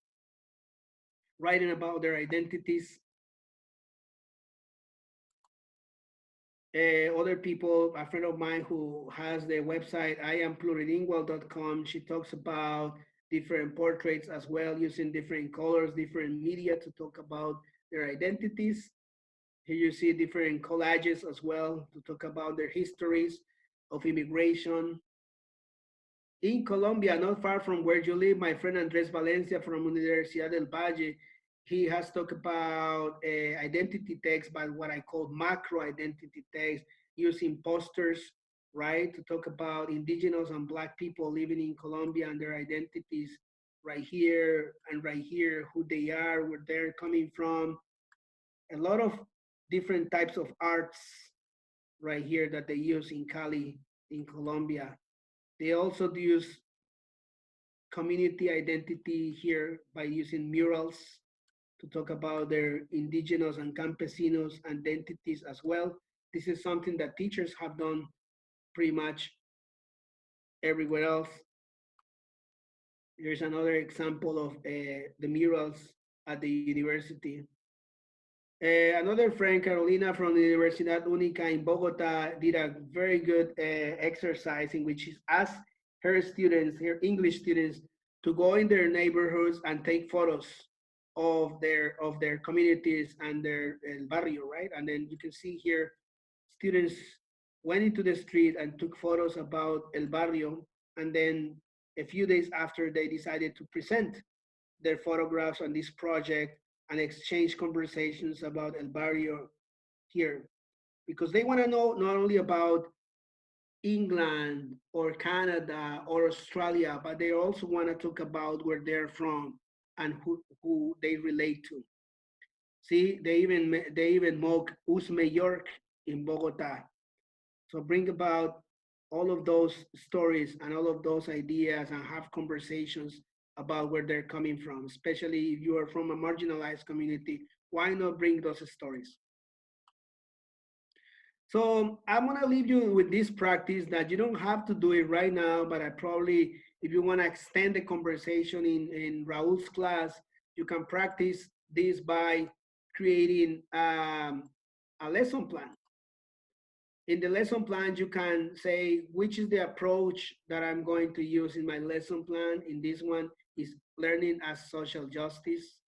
writing about their identities. Other people, a friend of mine who has the website iamplurilingual.com, she talks about different portraits as well, using different colors, different media to talk about their identities. Here you see different collages as well to talk about their histories of immigration. In Colombia, not far from where you live, my friend Andres Valencia from Universidad del Valle, he has talked about identity text by what I call macro identity text, using posters, right, to talk about indigenous and Black people living in Colombia and their identities right here and right here, who they are, where they're coming from. A lot of different types of arts right here that they use in Cali, in Colombia. They also use community identity here by using murals to talk about their indigenous and campesinos identities as well. This is something that teachers have done pretty much everywhere else. Here's another example of the murals at the university. Another friend, Carolina from the Universidad Unica in Bogota, did a very good exercise in which she asked her students, her English students, to go in their neighborhoods and take photos of their communities and their el barrio, right? And then you can see here, students went into the street and took photos about el barrio, and then a few days after, they decided to present their photographs on this project and exchange conversations about El Barrio here, because they want to know not only about England or Canada or Australia, but they also want to talk about where they're from and who they relate to. See, they even mock Usme York in Bogota. So bring about all of those stories and all of those ideas and have conversations about where they're coming from, especially if you are from a marginalized community. Why not bring those stories? So I'm gonna leave you with this practice that you don't have to do it right now, but I probably, if you wanna extend the conversation in Raul's class, you can practice this by creating a lesson plan. In the lesson plan, you can say, which is the approach that I'm going to use in my lesson plan. In this one is learning as social justice.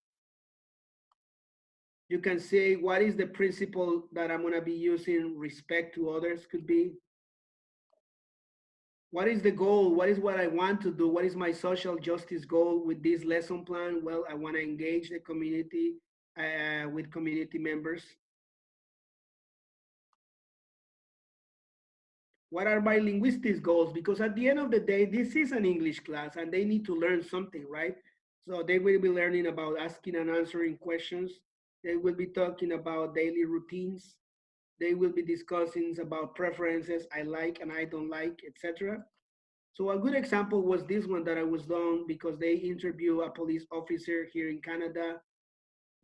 You can say, what is the principle that I'm gonna be using? Respect to others could be. What is the goal? What is what I want to do? What is my social justice goal with this lesson plan? Well, I wanna engage the community with community members. What are my linguistics goals? Because at the end of the day, this is an English class and they need to learn something, right? So they will be learning about asking and answering questions. They will be talking about daily routines. They will be discussing about preferences, I like and I don't like, etc. So a good example was this one that I was done because they interview a police officer here in Canada.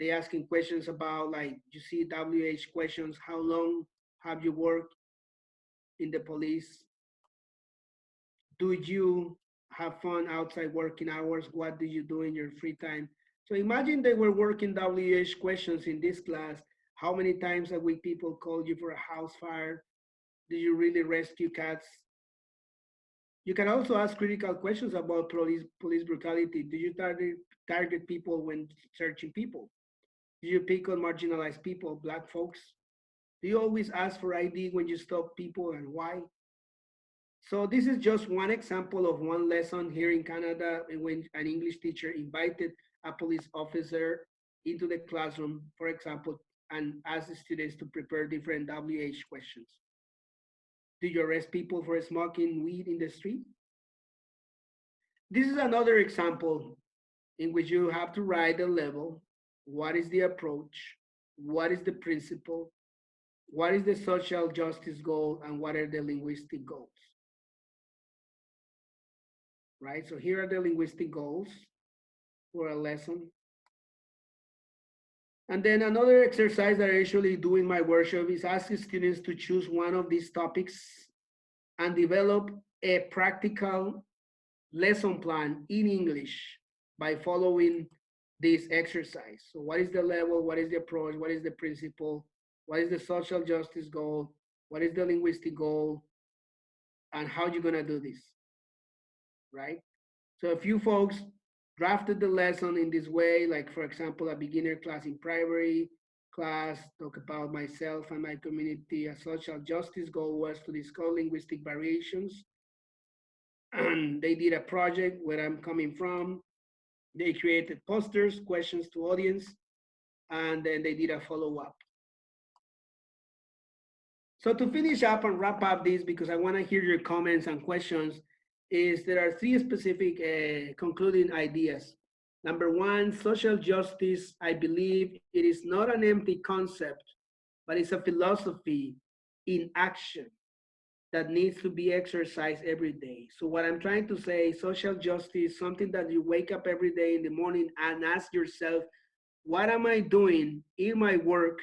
They asking questions about, like, you see WH questions, how long have you worked in the police? Do you have fun outside working hours? What do you do in your free time? So imagine they were working WH questions in this class. How many times a week people call you for a house fire? Do you really rescue cats? You can also ask critical questions about police brutality. Do you target people when searching people? Do you pick on marginalized people, Black folks? Do you always ask for ID when you stop people, and why? So this is just one example of one lesson here in Canada when an English teacher invited a police officer into the classroom, for example, and asked the students to prepare different WH questions. Do you arrest people for smoking weed in the street? This is another example in which you have to write the level, what is the approach, what is the principle, what is the social justice goal, and what are the linguistic goals, right? So here are the linguistic goals for a lesson. And then another exercise that I usually do in my workshop is asking students to choose one of these topics and develop a practical lesson plan in English by following this exercise. So what is the level, what is the approach, what is the principle, what is the social justice goal, what is the linguistic goal, and how you're gonna do this, right? So a few folks drafted the lesson in this way, like for example, a beginner class in primary class, talk about myself and my community. A social justice goal was to discuss linguistic variations. And they did a project where I'm coming from. They created posters, questions to audience, and then they did a follow-up. So to finish up and wrap up this, because I want to hear your comments and questions, is there are three specific concluding ideas. Number one, social justice, I believe it is not an empty concept, but it's a philosophy in action that needs to be exercised every day. So what I'm trying to say, social justice, something that you wake up every day in the morning and ask yourself, what am I doing in my work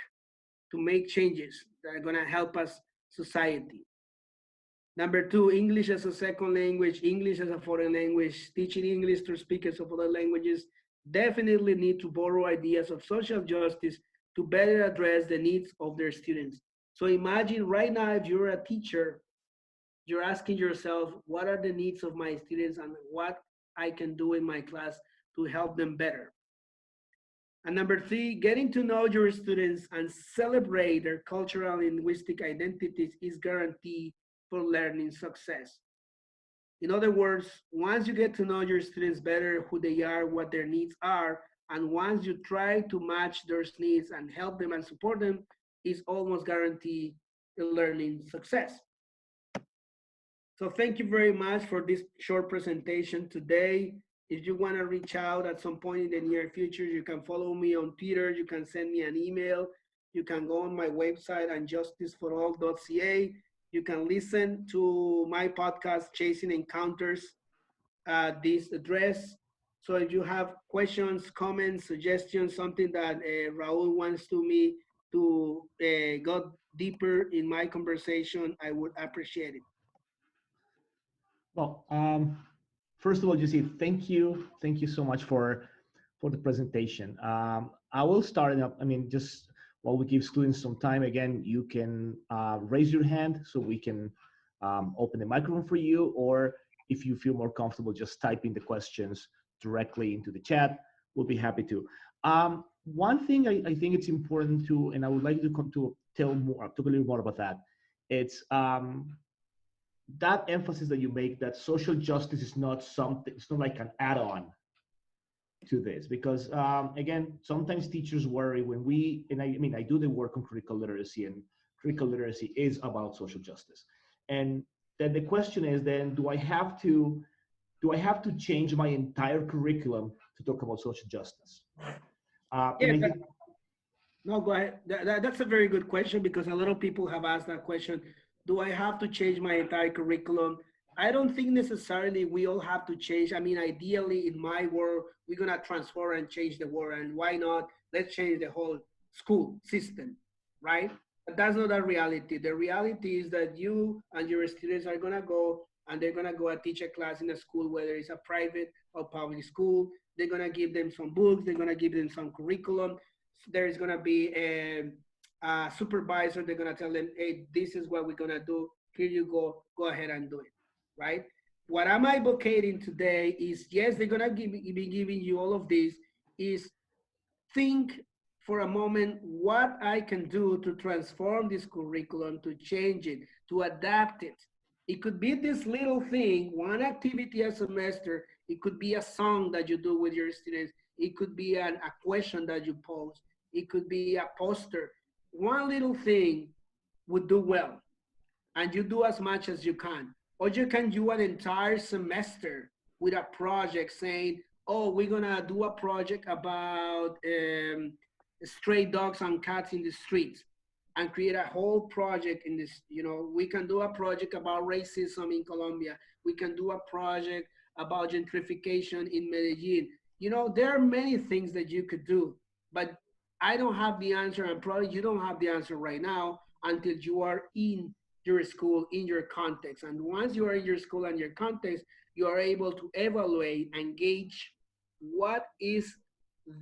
to make changes that are gonna help us society? Number two, English as a second language, English as a foreign language, teaching English to speakers of other languages definitely need to borrow ideas of social justice to better address the needs of their students. So imagine right now, if you're a teacher, you're asking yourself, what are the needs of my students and what I can do in my class to help them better? And number three, getting to know your students and celebrate their cultural and linguistic identities is guaranteed for learning success. In other words, once you get to know your students better, who they are, what their needs are, and once you try to match those needs and help them and support them, is almost guaranteed learning success. So thank you very much for this short presentation today. If you want to reach out at some point in the near future, you can follow me on Twitter, you can send me an email, you can go on my website, unjusticeforall.ca. You can listen to my podcast, Chasing Encounters, at this address. So if you have questions, comments, suggestions, something that Raul wants me to go deeper in my conversation, I would appreciate it. Well, first of all, Yecid, thank you. Thank you so much for the presentation. I will start up. I mean, just while we give students some time, again, you can raise your hand so we can open the microphone for you, or if you feel more comfortable, just typing the questions directly into the chat. We'll be happy to. One thing I think it's important to, and I would like to talk a little more about that. It's that emphasis that you make that social justice is not something, it's not like an add-on to this, because again, sometimes teachers worry when we, and I mean, I do the work on critical literacy, and critical literacy is about social justice. And then the question is then, do I have to change my entire curriculum to talk about social justice? Yeah, no, go ahead. That's a very good question, because a lot of people have asked that question. Do I have to change my entire curriculum? I don't think necessarily we all have to change. I mean, ideally, in my world, we're going to transform and change the world. And why not? Let's change the whole school system, right? But that's not a reality. The reality is that you and your students are going to go, and they're going to go and teach a class in a school, whether it's a private or public school. They're going to give them some books. They're going to give them some curriculum. There is going to be a supervisor. They're going to tell them, hey, this is what we're going to do. Here you go. Go ahead and do it, right? what I'm advocating today is, yes, they're gonna be giving you all of this, is think for a moment what I can do to transform this curriculum, to change it, to adapt it. It could be this little thing, one activity a semester. It could be a song that you do with your students. It could be a question that you pose. It could be a poster. One little thing would do well, and you do as much as you can. Or you can do an entire semester with a project saying, oh, we're gonna do a project about stray dogs and cats in the streets, and create a whole project in this. You know, we can do a project about racism in Colombia. We can do a project about gentrification in Medellin. You know, there are many things that you could do, but I don't have the answer, and probably you don't have the answer right now until you are in your school, in your context. And once you are in your school and your context, you are able to evaluate and gauge what is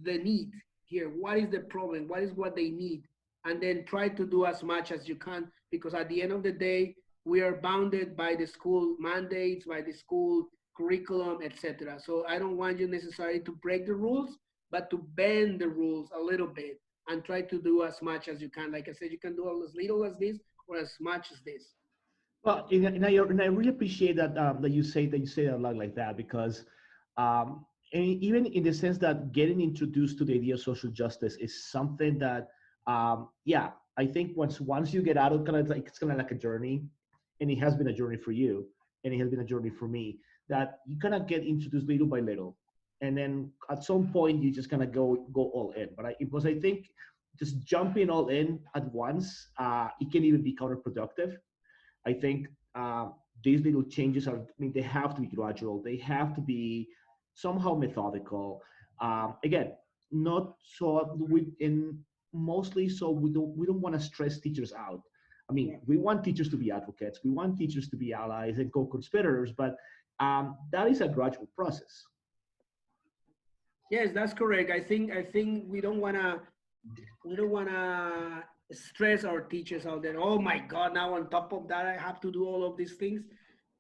the need here, what is the problem, what is what they need, and then try to do as much as you can, because at the end of the day, we are bounded by the school mandates, by the school curriculum, etc. So I don't want you necessarily to break the rules, but to bend the rules a little bit and try to do as much as you can. Like I said, you can do as little as this or as much as this. Well, and I really appreciate that that you say it a lot like that, because and even in the sense that getting introduced to the idea of social justice is something that yeah, I think once you get out of kind of like, it's kind of like a journey, and it has been a journey for you, and it has been a journey for me, that you kind of get introduced little by little, and then at some point you just kind of go all in. But because I think just jumping all in at once, it can even be counterproductive. I think these little changes are, I mean, they have to be gradual. They have to be somehow methodical. Again, not so mostly so we don't want to stress teachers out. I mean, we want teachers to be advocates. We want teachers to be allies and co-conspirators, but that is a gradual process. Yes, that's correct. I think we don't wanna stress our teachers out there. Oh my God! Now on top of that, I have to do all of these things.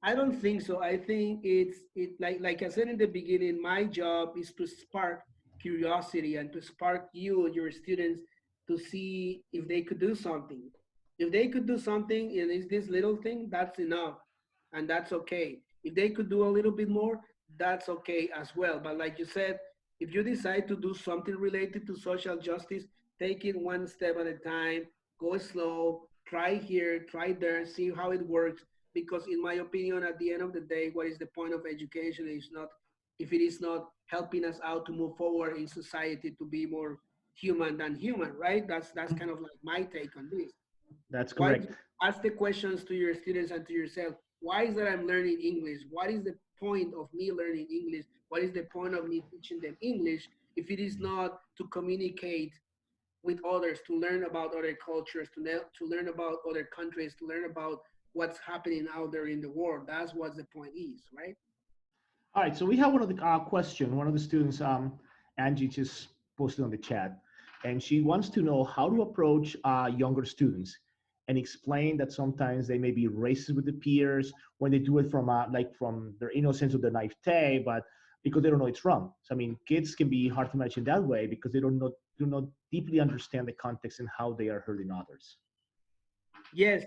I don't think so. I think it like I said in the beginning. My job is to spark curiosity and to spark you, your students, to see if they could do something. If they could do something, and it's this little thing, that's enough, and that's okay. If they could do a little bit more, that's okay as well. But like you said, if you decide to do something related to social justice, take it one step at a time, go slow, try here, try there, see how it works. Because in my opinion, at the end of the day, what is the point of education is not, if it is not helping us out to move forward in society to be more human than human, right? That's kind of like my take on this. That's Why correct. ask the questions to your students and to yourself? Why is that I'm learning English? What is the point of me learning English? What is the point of me teaching them English if it is not to communicate with others, to learn about other cultures, to learn about other countries, to learn about what's happening out there in the world? That's what the point is, right? All right, so we have one of the question. One of the students, Angie, just posted on the chat, and she wants to know how to approach younger students and explain that sometimes they may be racist with the peers when they do it from like from their innocence or their naivete, but because they don't know it's wrong. So I mean, kids can be hard to manage in that way because they do not deeply understand the context and how they are hurting others. Yes,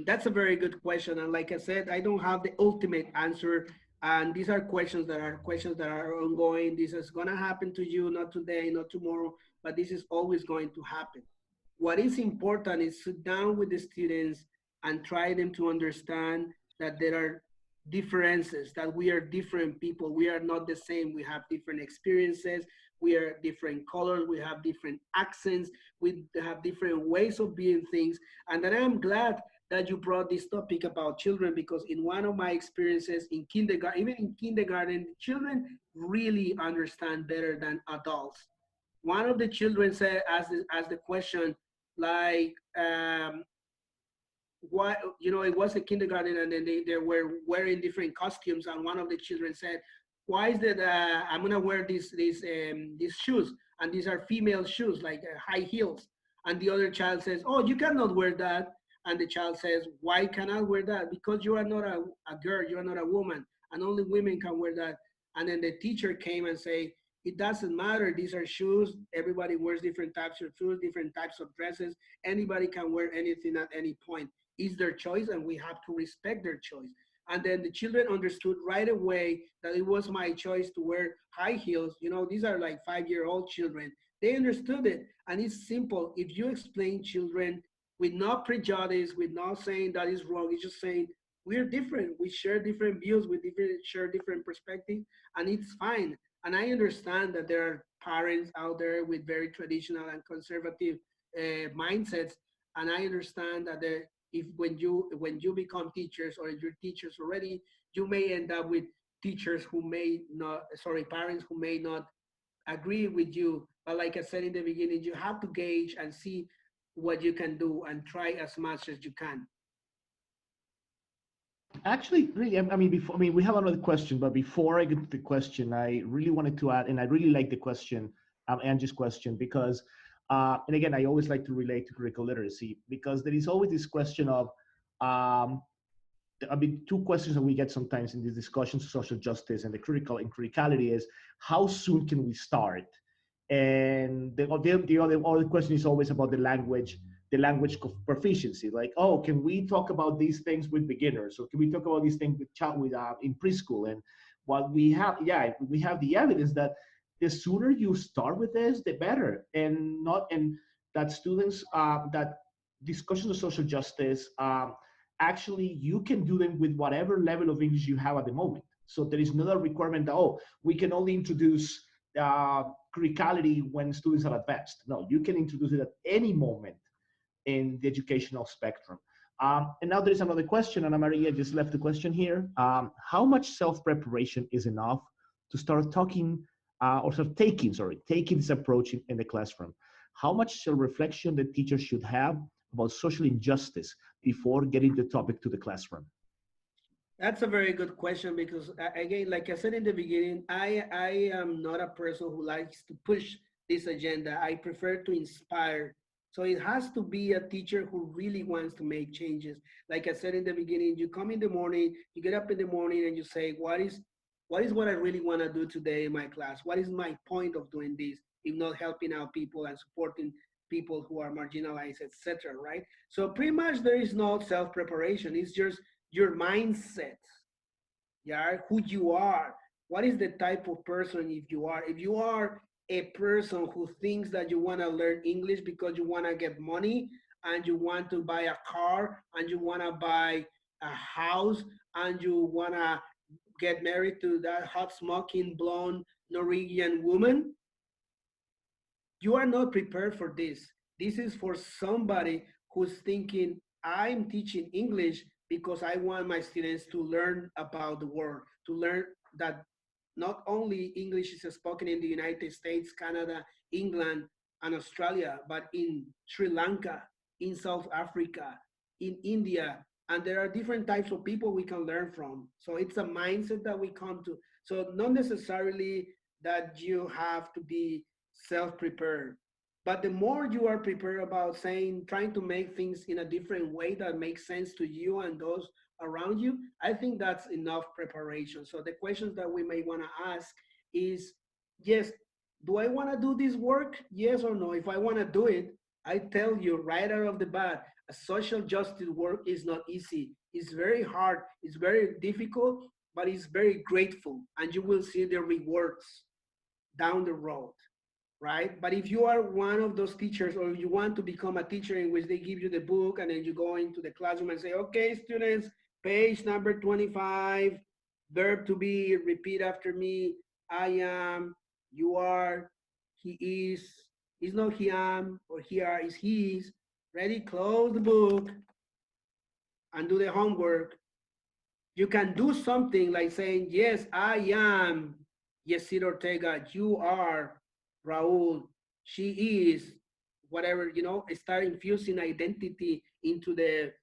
that's a very good question. And like I said, I don't have the ultimate answer. And these are questions that are ongoing. This is going to happen to you, not today, not tomorrow, but this is always going to happen. What is important is sit down with the students and try them to understand that there are differences, that we are different people. We are not the same. We have different experiences. We are different colors. We have different accents. We have different ways of being things. And then I'm glad that you brought this topic about children, because in one of my experiences in kindergarten, even in kindergarten, children really understand better than adults. One of the children said, as the question, like, why, you know, it was a kindergarten, and then they were wearing different costumes, and one of the children said, why is that I'm gonna wear these shoes, and these are female shoes, like high heels, and the other child says, oh, you cannot wear that, and the child says, why cannot wear that? Because you are not a girl, you are not a woman, and only women can wear that. And then the teacher came and say, it doesn't matter, these are shoes, everybody wears different types of shoes, different types of dresses, anybody can wear anything at any point. It's their choice and we have to respect their choice. And then the children understood right away that it was my choice to wear high heels. You know, these are like 5-year-old children. They understood it. And it's simple. If you explain children with no prejudice, with not saying that is wrong, it's just saying we're different. We share different views, share different perspectives, and it's fine. And I understand that there are parents out there with very traditional and conservative mindsets. And I understand that if when you become teachers or you're teachers already, you may end up with teachers who may not, parents who may not agree with you. But like I said in the beginning, you have to gauge and see what you can do and try as much as you can. Actually, really, I mean, we have another question, but before I get to the question, I really wanted to add, and I really like the question, Angie's question, because, and again, I always like to relate to critical literacy, because there is always this question of, two questions that we get sometimes in these discussions of social justice and the critical and criticality is, how soon can we start? And the other question is always about the language proficiency. Like, oh, can we talk about these things with beginners, or can we talk about these things with in preschool? And what we have, we have the evidence that the sooner you start with this, the better. And that students, that discussions of social justice, actually you can do them with whatever level of English you have at the moment. So there is not a requirement that, oh, we can only introduce criticality when students are advanced. No, you can introduce it at any moment in the educational spectrum. And now there is another question, Ana Maria just left the question here. How much self-preparation is enough to start taking this approach in the classroom? How much self-reflection the teacher should have about social injustice before getting the topic to the classroom? That's a very good question, because again, like I said in the beginning, I am not a person who likes to push this agenda. I prefer to inspire. So it has to be a teacher who really wants to make changes. Like I said in the beginning, you come in the morning, you get up in the morning and you say, what is what I really want to do today in my class? What is my point of doing this, if not helping out people and supporting people who are marginalized, etc., right? So pretty much there is no self-preparation. It's just your mindset, yeah, who you are. What is the type of person if you are? If you are a person who thinks that you want to learn English because you want to get money and you want to buy a car and you want to buy a house and you want to get married to that hot smoking blonde Norwegian woman, you are not prepared for this. This is for somebody who's thinking, I'm teaching English because I want my students to learn about the world, to learn that not only English is spoken in the United States, Canada, England, and Australia, but in Sri Lanka, in South Africa, in India, and there are different types of people we can learn from. So it's a mindset that we come to. So not necessarily that you have to be self-prepared, but the more you are prepared about trying to make things in a different way that makes sense to you and those around you, I think that's enough preparation. So the questions that we may want to ask is, yes, do I want to do this work? Yes or no? If I want to do it, I tell you right out of the bat, a social justice work is not easy. It's very hard, it's very difficult, but it's very grateful, and you will see the rewards down the road, right? But if you are one of those teachers, or you want to become a teacher in which they give you the book and then you go into the classroom and say, okay, students, page number 25, verb to be, repeat after me, I am, you are, he is not he am, or he are is he is. Ready, close the book and do the homework. You can do something like saying, yes, I am Yecid Ortega, you are Raul, she is, whatever, start infusing identity into the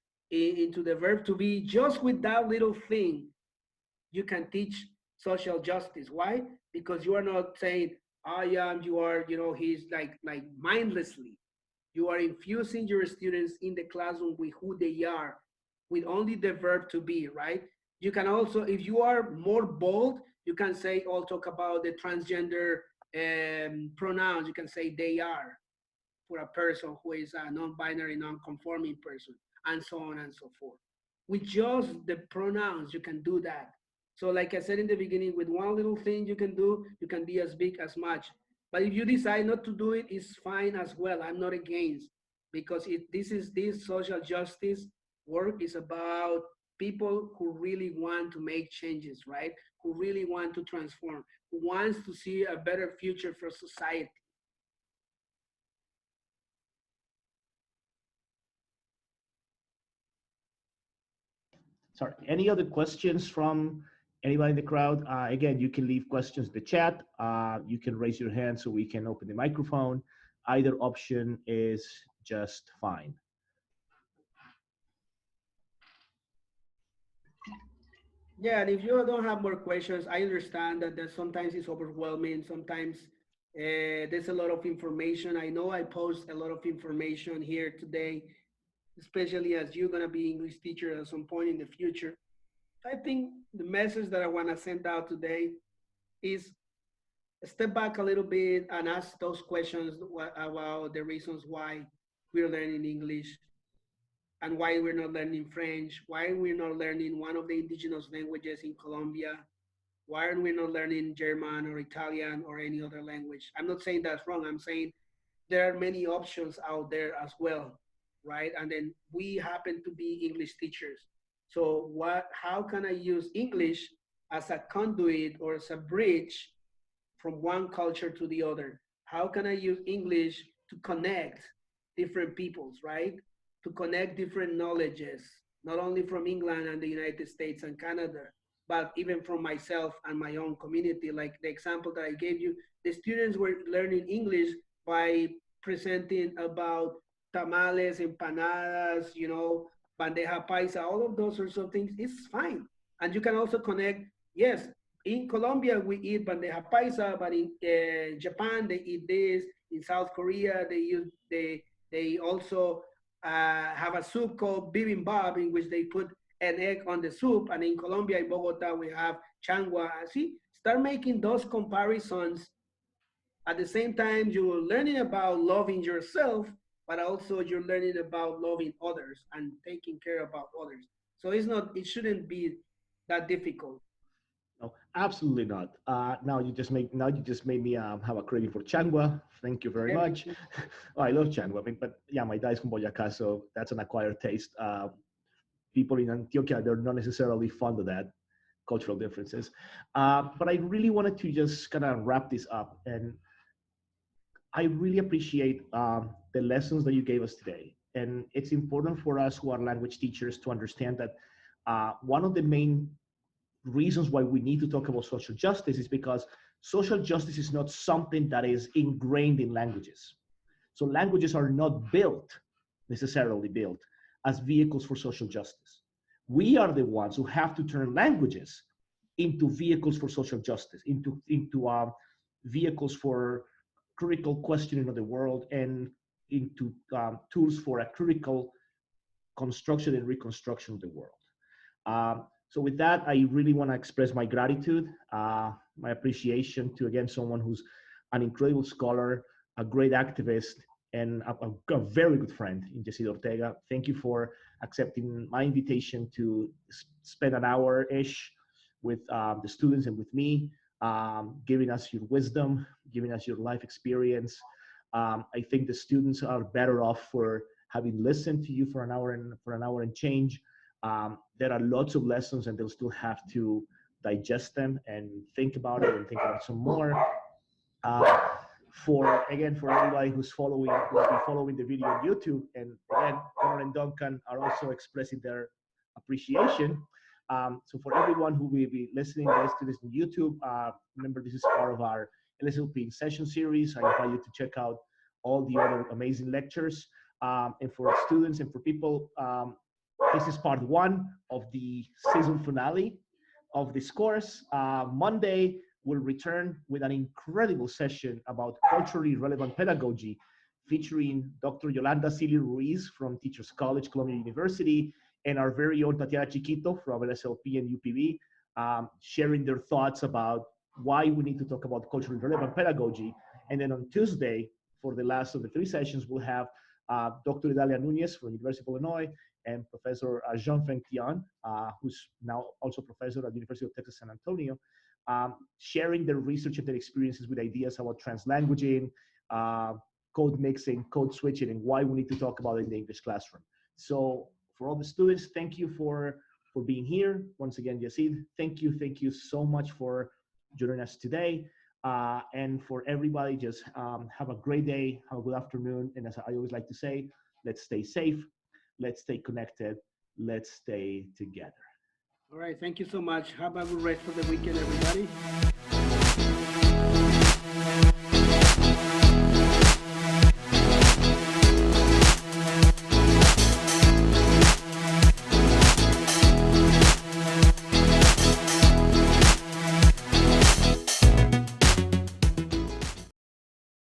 verb to be. Just with that little thing, you can teach social justice. Why? Because you are not saying, I am, you are, he's like mindlessly. You are infusing your students in the classroom with who they are, with only the verb to be, right? You can also, if you are more bold, you can say, or talk about the transgender pronouns. You can say they are for a person who is a non-binary, non-conforming person, and so on and so forth. With just the pronouns, you can do that. So like I said in the beginning, with one little thing you can do, you can be as big as much. But if you decide not to do it, it's fine as well. I'm not against, because this social justice work is about people who really want to make changes, right? Who really want to transform, who wants to see a better future for society. Sorry, any other questions from anybody in the crowd? Again, you can leave questions in the chat. You can raise your hand so we can open the microphone. Either option is just fine. Yeah, and if you don't have more questions, I understand that sometimes it's overwhelming. Sometimes there's a lot of information. I know I post a lot of information here today, especially as you're gonna be English teacher at some point in the future. I think the message that I wanna send out today is step back a little bit and ask those questions about the reasons why we're learning English and why we're not learning French, why we're not learning one of the indigenous languages in Colombia, why are we not learning German or Italian or any other language? I'm not saying that's wrong. I'm saying there are many options out there as well, right? And then we happen to be English teachers. So how can I use English as a conduit or as a bridge from one culture to the other? How can I use English to connect different peoples, right? To connect different knowledges, not only from England and the United States and Canada, but even from myself and my own community. Like the example that I gave you, the students were learning English by presenting about tamales, empanadas, bandeja paisa, all of those sorts of things. It's fine. And you can also connect, yes, in Colombia, we eat bandeja paisa, but in Japan, they eat this. In South Korea, they also have a soup called bibimbap, in which they put an egg on the soup. And in Colombia, in Bogota, we have changua. See, start making those comparisons. At the same time, you're learning about loving yourself, but also you're learning about loving others and taking care about others. So it shouldn't be that difficult. No, absolutely not. Now you just made me have a craving for changua. Thank you very much. Oh, I love changua. I mean, but yeah, my dad's from Boyacá, so that's an acquired taste. People in Antioquia, they're not necessarily fond of that, cultural differences. But I really wanted to just kind of wrap this up, and I really appreciate the lessons that you gave us today. And it's important for us who are language teachers to understand that one of the main reasons why we need to talk about social justice is because social justice is not something that is ingrained in languages. So languages are not necessarily built as vehicles for social justice. We are the ones who have to turn languages into vehicles for social justice, into vehicles for critical questioning of the world, and into tools for a critical construction and reconstruction of the world. So with that, I really want to express my gratitude, my appreciation to, again, someone who's an incredible scholar, a great activist, and a very good friend in Yecid Ortega. Thank you for accepting my invitation to spend an hour-ish with the students and with me, giving us your wisdom, giving us your life experience. I think the students are better off for having listened to you for an hour and change. There are lots of lessons, and they'll still have to digest them and think about it and think about some more. For everybody who's following the video on YouTube, and again, Connor and Duncan are also expressing their appreciation. So for everyone who will be listening to this on YouTube, remember this is part of our LSLP session series. I invite you to check out all the other amazing lectures. And for students and for people, this is part one of the season finale of this course. Monday, we'll return with an incredible session about culturally relevant pedagogy, featuring Dr. Yolanda Silly Ruiz from Teachers College, Columbia University, and our very own Tatiana Chiquito from LSLP and UPB, sharing their thoughts about why we need to talk about culturally relevant pedagogy. And then on Tuesday, for the last of the 3 sessions, we'll have Dr. Idalia Nunez from University of Illinois and Professor Jean-Feng Tian, who's now also professor at the University of Texas San Antonio, sharing their research and their experiences with ideas about translanguaging, code mixing, code switching, and why we need to talk about it in the English classroom. So for all the students, thank you for being here. Once again, Yecid, thank you so much for joining us today. And for everybody, just have a great day, have a good afternoon. And as I always like to say, let's stay safe, let's stay connected, let's stay together. All right, thank you so much. Have a good rest of the weekend, everybody.